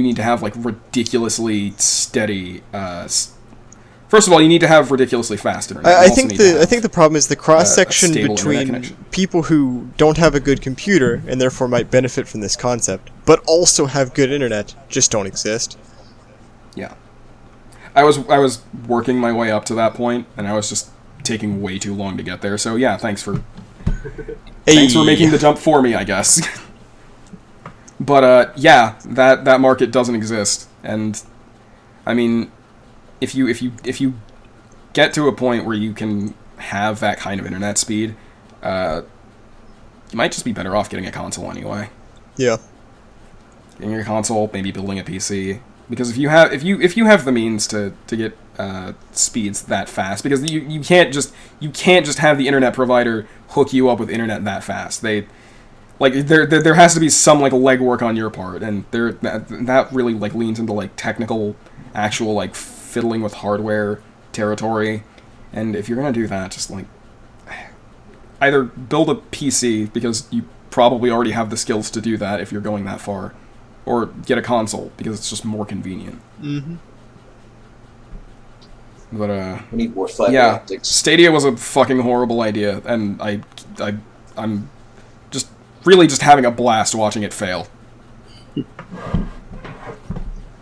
need to have like ridiculously steady. First of all, you need to have ridiculously fast internet. I think the problem is the cross section between people who don't have a good computer and therefore might benefit from this concept, but also have good internet, just don't exist. Yeah, I was working my way up to that point, and I was just taking way too long to get there. So yeah, thanks for making the jump for me, I guess. But yeah, that market doesn't exist, and I mean, if you get to a point where you can have that kind of internet speed, you might just be better off getting a console anyway. Yeah. Getting a console, maybe building a PC, because if you have the means to get speeds that fast, because you can't just have the internet provider hook you up with internet that fast. There has to be some like legwork on your part, and that really like leans into like technical, actual like fiddling with hardware territory. And if you're gonna do that, just like either build a PC, because you probably already have the skills to do that if you're going that far, or get a console because it's just more convenient. Mm-hmm. But we need more fiber yeah, optics. Stadia was a fucking horrible idea, and I'm just really just having a blast watching it fail.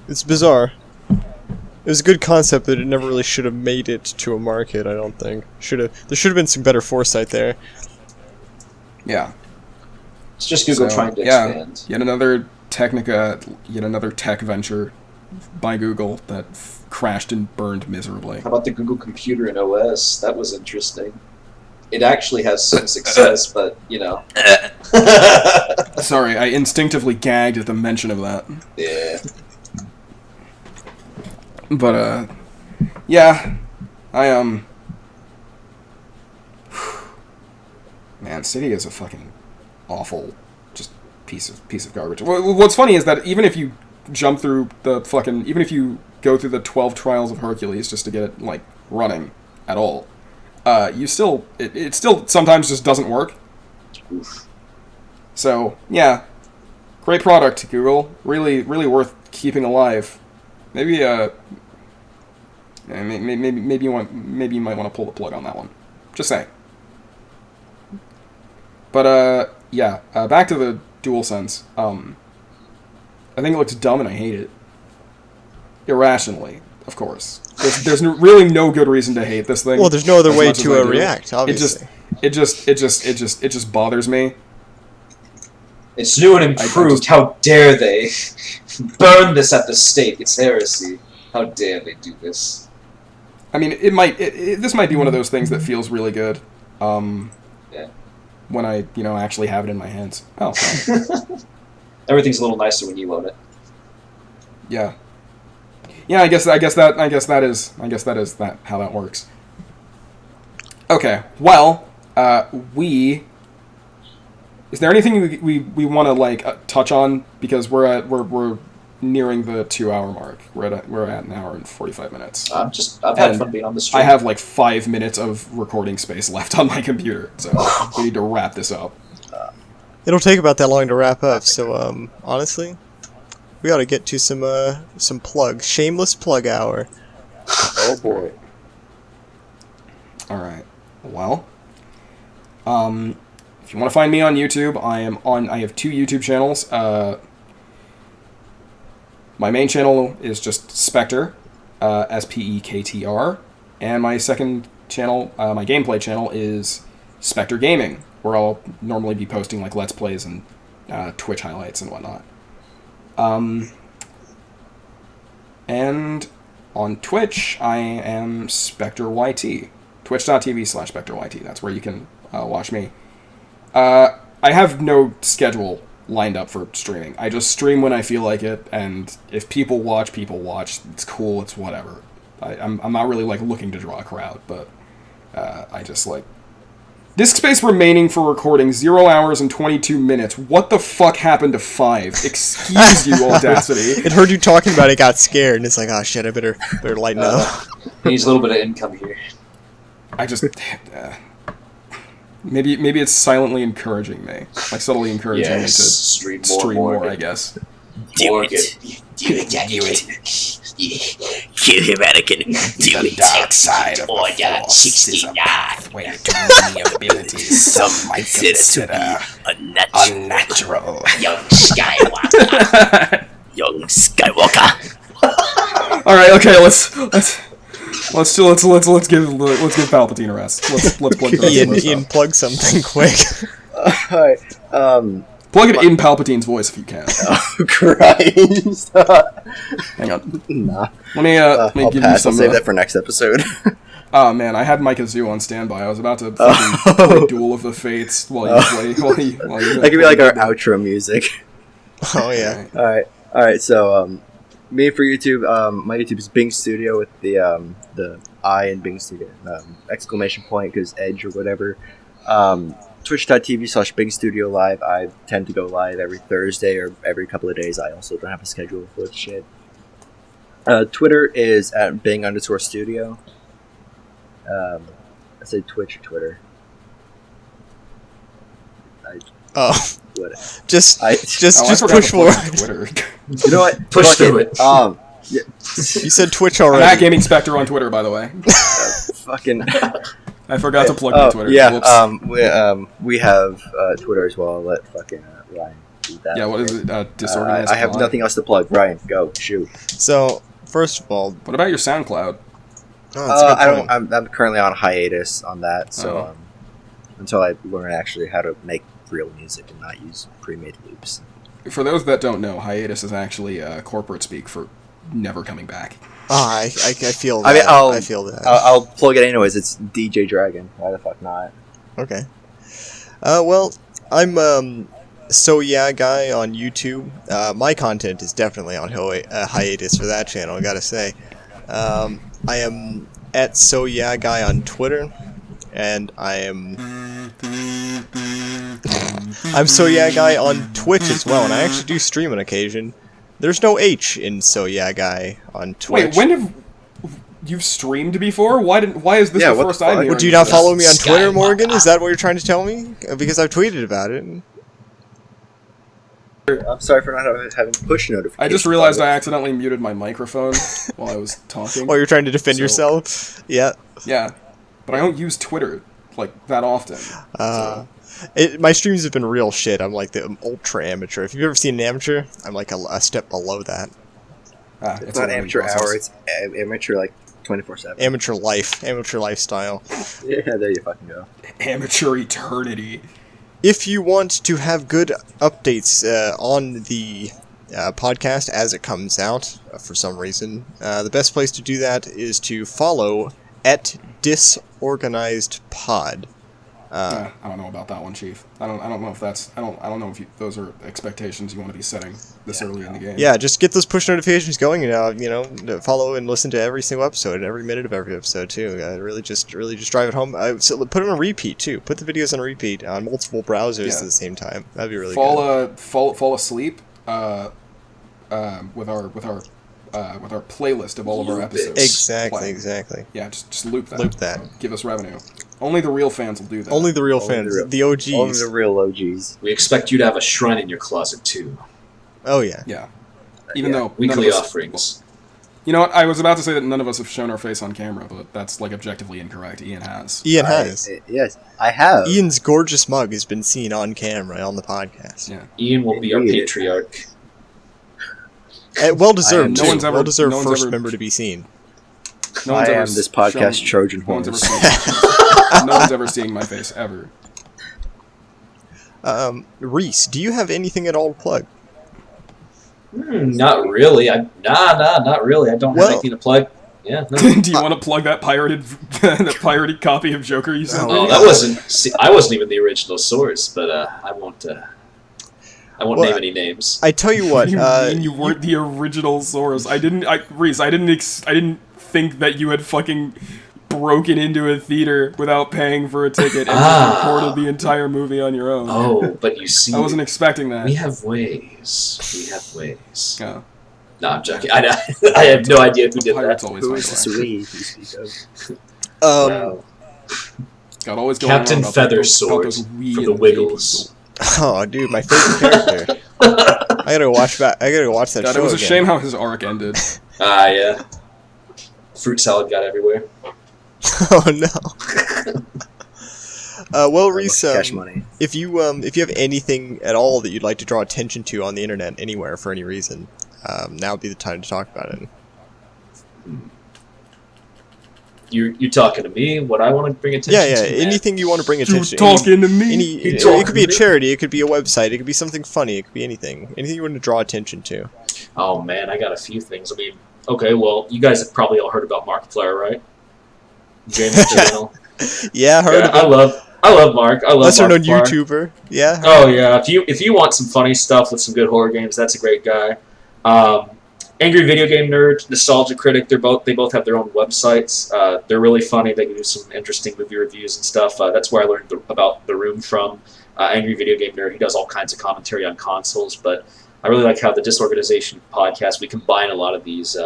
It's bizarre. It was a good concept, but it never really should have made it to a market, I don't think. There should have been some better foresight there. Yeah. It's just Google trying to expand. Yet another tech venture by Google that crashed and burned miserably. How about the Google computer and OS? That was interesting. It actually has some success, but, you know. Sorry, I instinctively gagged at the mention of that. Yeah. But, yeah, man, Stadia is a fucking awful, just piece of garbage. What's funny is that even if you even if you go through the 12 trials of Hercules just to get it, like, running at all, it still sometimes just doesn't work. Oof. So, yeah, great product, Google. Really, really worth keeping alive. Maybe maybe you might want to pull the plug on that one. Just saying. But yeah, back to the DualSense. I think it looks dumb and I hate it. Irrationally, of course. There's really no good reason to hate this thing. Well, there's no other way to react. Obviously, it just bothers me. It's new and improved. How dare they burn this at the stake? It's heresy. How dare they do this? I mean, this might be one of those things that feels really good. Yeah. When I, actually have it in my hands. Oh. Everything's a little nicer when you own it. Yeah. Yeah, I guess that is how that works. Okay. Well, is there anything we want to touch on, because we're nearing the 2-hour mark. We're at an hour and 45 minutes. I've had fun being on the stream. I have like 5 minutes of recording space left on my computer, so we need to wrap this up. It'll take about that long to wrap up, so honestly, we ought to get to some plugs. Shameless plug hour. Oh boy. All right. Well, if you want to find me on YouTube, I have 2 YouTube channels. My main channel is just Spekter, Spektr, and my second channel, my gameplay channel, is Spekter Gaming, where I'll normally be posting like Let's Plays and Twitch highlights and whatnot. And on Twitch, I am SpecterYT. Twitch.tv/SpecterYT. That's where you can watch me. I have no schedule lined up for streaming. I just stream when I feel like it, and if people watch, people watch. It's cool. It's whatever. I'm not really like looking to draw a crowd, but I just like disk space remaining for recording 0 hours and 22 minutes. What the fuck happened to 5? Excuse you, Audacity. It heard you talking about it, got scared, and it's like, oh shit, I better lighten up. Needs a little bit of income here. I just maybe it's silently encouraging me, like subtly encouraging me to stream more, I guess. Morgan. Do it. Kill him, Anakin. Do it. Dark side of Order the Force 69. is a pathway to many abilities some might consider unnatural. Young Skywalker. Young Skywalker. All right, okay, let's give Palpatine a rest. Let's plug the rest of this Ian, up. plug something quick. Alright, Plug it in Palpatine's voice if you can. Oh, Christ. Hang on. Nah. Let me I'll give pass. you I'll some. save that for next episode. Oh man, I had Mike Zoo on standby. I was about to fucking play Duel of the Fates while you That could be like our outro music. Oh yeah. Alright, so, me for YouTube, my YouTube is Bing Studio with the I in Bing Studio, exclamation point, because Edge or whatever. Twitch.tv/Bing Studio Live. I tend to go live every Thursday or every couple of days. I also don't have a schedule for the shit. Twitter is at Bing_Studio. I say Twitch or Twitter. Oh, What? just I forgot push to plug forward. Twitter. You know what? Push Fuck through it. Yeah, You said Twitch I'm at already. Gaming Spekter on Twitter, by the way. fucking. I forgot to plug my Twitter. Yeah. Whoops. We have Twitter as well. I'll let fucking Ryan do that. Yeah, what is it? Disorganized. I have Pod? nothing else to plug. Ryan, go shoot. So first of all, What about your SoundCloud? oh, that's a good I point. don't. I'm currently on hiatus on that, so Oh. until I learn actually how to make real music and not use pre-made loops. For those that don't know, hiatus is actually corporate speak for never coming back. I feel that. I mean, I feel that. I'll plug it anyways. It's DJ Dragon. Why the fuck not? Okay. Well, I'm So Yeah Guy on YouTube. My content is definitely on hiatus for that channel, I gotta say. I am at So Yeah Guy on Twitter, and I'm So Yeah Guy on Twitch as well, and I actually do stream on occasion. There's no H in So Yeah Guy on Twitch. Wait, when have you streamed before? Why is this Yeah, the what first the time fuck? hearing Would you not this? follow me on Twitter, Skywalker. Morgan? Is that what you're trying to tell me? Because I've tweeted about it. I'm sorry for not having push notifications. I just realized I accidentally muted my microphone while I was talking. Oh, you're trying to defend So- yourself? Yeah. Yeah, but I don't use Twitter like that often. My streams have been real shit. I'm like the ultra amateur. If you've ever seen an amateur, I'm like a step below that. It's not a amateur learning hour. process. It's amateur like 24/7. Amateur life, amateur lifestyle. Yeah, there you fucking go. Amateur eternity. If you want to have good updates on the podcast as it comes out, for some reason, the best place to do that is to follow at DisOrganized Pod. I don't know about that one, Chief. I don't know if that's. I don't know if those are expectations you want to be setting this early in the game. Yeah, just get those push notifications going, and follow and listen to every single episode, and every minute of every episode too. Really just drive it home. So put it on repeat too. Put the videos on repeat on multiple browsers at the same time. That'd be really good. Fall asleep. playlist of all of our episodes. Exactly. Yeah, just loop that. Loop that. Give us revenue. Only the real fans will do that. Only the real fans. The OGs. Only the real OGs. We expect you to have a shrine in your closet too. Oh yeah. Yeah. Even though weekly offerings. You know what? I was about to say that none of us have shown our face on camera, but that's like objectively incorrect. Ian has. Yes, I have. Ian's gorgeous mug has been seen on camera on the podcast. Yeah. Ian will be our patriarch. Well deserved. No one's ever- well deserved no one's first ever- member to be seen. No I one's ever am this podcast shown- Trojan No one's ever horse. no one's ever seeing my face ever. Reese, do you have anything at all to plug? Not really. Not really. I don't have anything to plug. Yeah. No. Do you want to plug that pirated copy of Joker you sent? Oh, that wasn't. See, I wasn't even the original source, but I won't. I won't name any names. I tell you what. You mean you weren't the original source? Reese, I didn't think that you had fucking broken into a theater without paying for a ticket and just recorded the entire movie on your own. Oh, but you see, I wasn't expecting that. We have ways. Oh. No, I'm joking. I have no idea who did Pirates that. always Who find is this a way. we you speak of? Wow. God, always going Captain on about Feathersword about those we from the and they Wiggles. Oh, dude, my favorite character. I gotta watch that God, show it was a again. shame how his arc ended. Yeah. Fruit salad got everywhere. Oh no. Well, Reese, Cash money. if you have anything at all that you'd like to draw attention to on the internet anywhere for any reason, now would be the time to talk about it. You talking to me? What I want to bring attention Yeah. to? Man? Anything you want to bring You attention. talking to me? It talking could be a to me? charity. It could be a website. It could be something funny. It could be anything. Anything you want to draw attention to. Oh man, I got a few things. I mean, okay, well, you guys have probably all heard about Markiplier, right? James channel. Yeah, heard Yeah, of it. I love Mark. I love Lesser known Markiplier. YouTuber. Yeah. Oh yeah, if you want some funny stuff with some good horror games, that's a great guy. Angry Video Game Nerd, Nostalgia Critic, they both have their own websites. They're really funny. They do some interesting movie reviews and stuff. That's where I learned about The Room from. Angry Video Game Nerd, he does all kinds of commentary on consoles, but I really like how the DisOrganization podcast, we combine a lot of these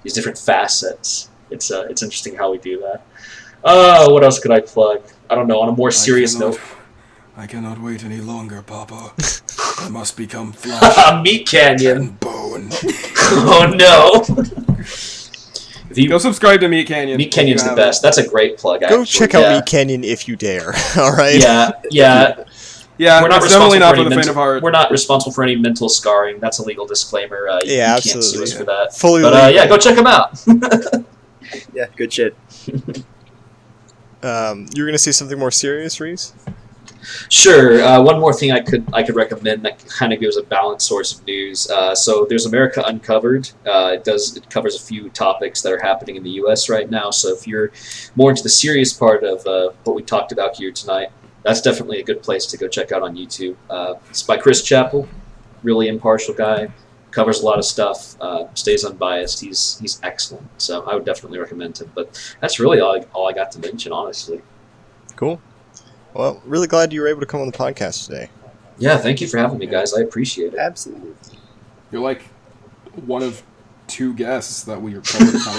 different facets. It's interesting how we do that. What else could I plug? I don't know, on a more serious note. I cannot wait any longer, Papa. I must become flesh Meat Canyon. and bone. Oh no. Go subscribe to Meat Canyon. Meat Canyon's the best. That's a great plug, actually. Go check out Meat Canyon if you dare. All right. Yeah. Yeah, We're not it's definitely responsible not for for any the faint of heart. We're not responsible for any mental scarring. That's a legal disclaimer. You can't sue absolutely. us for that. Fully But legal. yeah, go check them out. Yeah, good shit. You're gonna say something more serious, Reese? Sure. One more thing I could recommend that kind of gives a balanced source of news. So there's America Uncovered. It covers a few topics that are happening in the U.S. right now. So if you're more into the serious part of what we talked about here tonight, that's definitely a good place to go check out on YouTube. It's by Chris Chappell, really impartial guy. Covers a lot of stuff. Stays unbiased. He's excellent. So I would definitely recommend him. But that's really all I got to mention, honestly. Cool. Well, really glad you were able to come on the podcast today. Yeah, thank you for having me, guys. I appreciate it. Absolutely. You're like one of two guests that we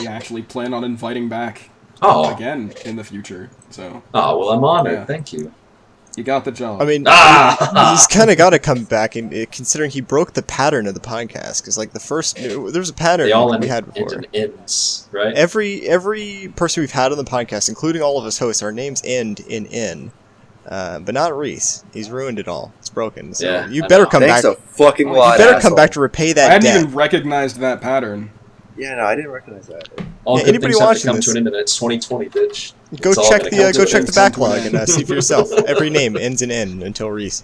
actually plan on inviting back again in the future. So. Oh, well, I'm honored. Yeah. Thank you. You got the job. I mean, he's kind of got to come back, and considering he broke the pattern of the podcast, because like there's a pattern They all we had before. end in ends, right? Every person we've had on the podcast, including all of us hosts, our names end in N. But not Reese. He's ruined it all. It's broken. So Yeah, you I better know. come Thanks back. a fucking You lot. better come asshole. back to repay I that hadn't debt. even recognized that pattern. Yeah, no, I didn't recognize that. All Yeah, good anybody things have to watching come this- to an end, and it's 2020, bitch. Go It's all check gonna come to the an end. backlog and see for yourself. Every name ends in N until Reese.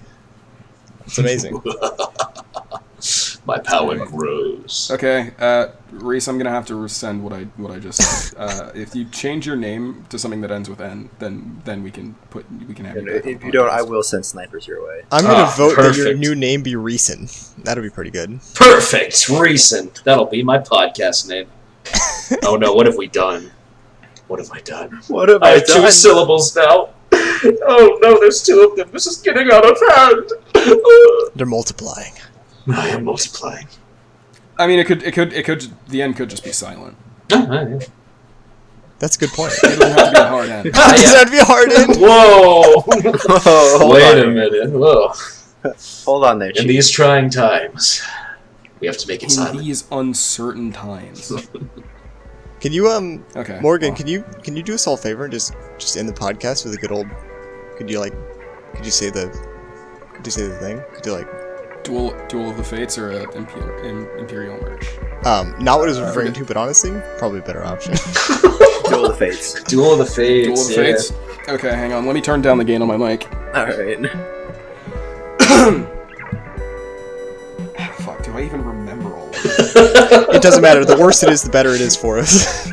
It's amazing. My power grows. Okay, Reese, I'm gonna have to rescind what I just said. If you change your name to something that ends with N, then we can have you back on If the you don't, podcast. I will send snipers your way. I'm gonna vote that your perfect. new name be Reeson. That'll be pretty good. Perfect. Recent. That'll be my podcast name. Oh no, what have we done? What have I done? What have I have 2 syllables now. Oh no, there's 2 of them. This is getting out of hand. They're multiplying. I am multiplying. I mean, it could. The end could just be silent. Yeah. That's a good point. It doesn't have to be a hard end. Does that be a hard end? Whoa! Hold Wait on. a minute. Whoa. Hold on there, In Chief. these trying times, we have to make it In silent. these uncertain times. Can you Okay. Morgan, well, can you do us all a favor and just end the podcast with a good old could you say the thing? Could you Duel of the Fates or Imperial Merch? not what I was referring to, but honestly, probably a better option. Duel of the Fates. Duel of the Fates. Duel of the yeah. Fates? Okay, hang on. Let me turn down the gain on my mic. Alright. Fuck, do I even remember all of this? It doesn't matter. The worse it is, the better it is for us.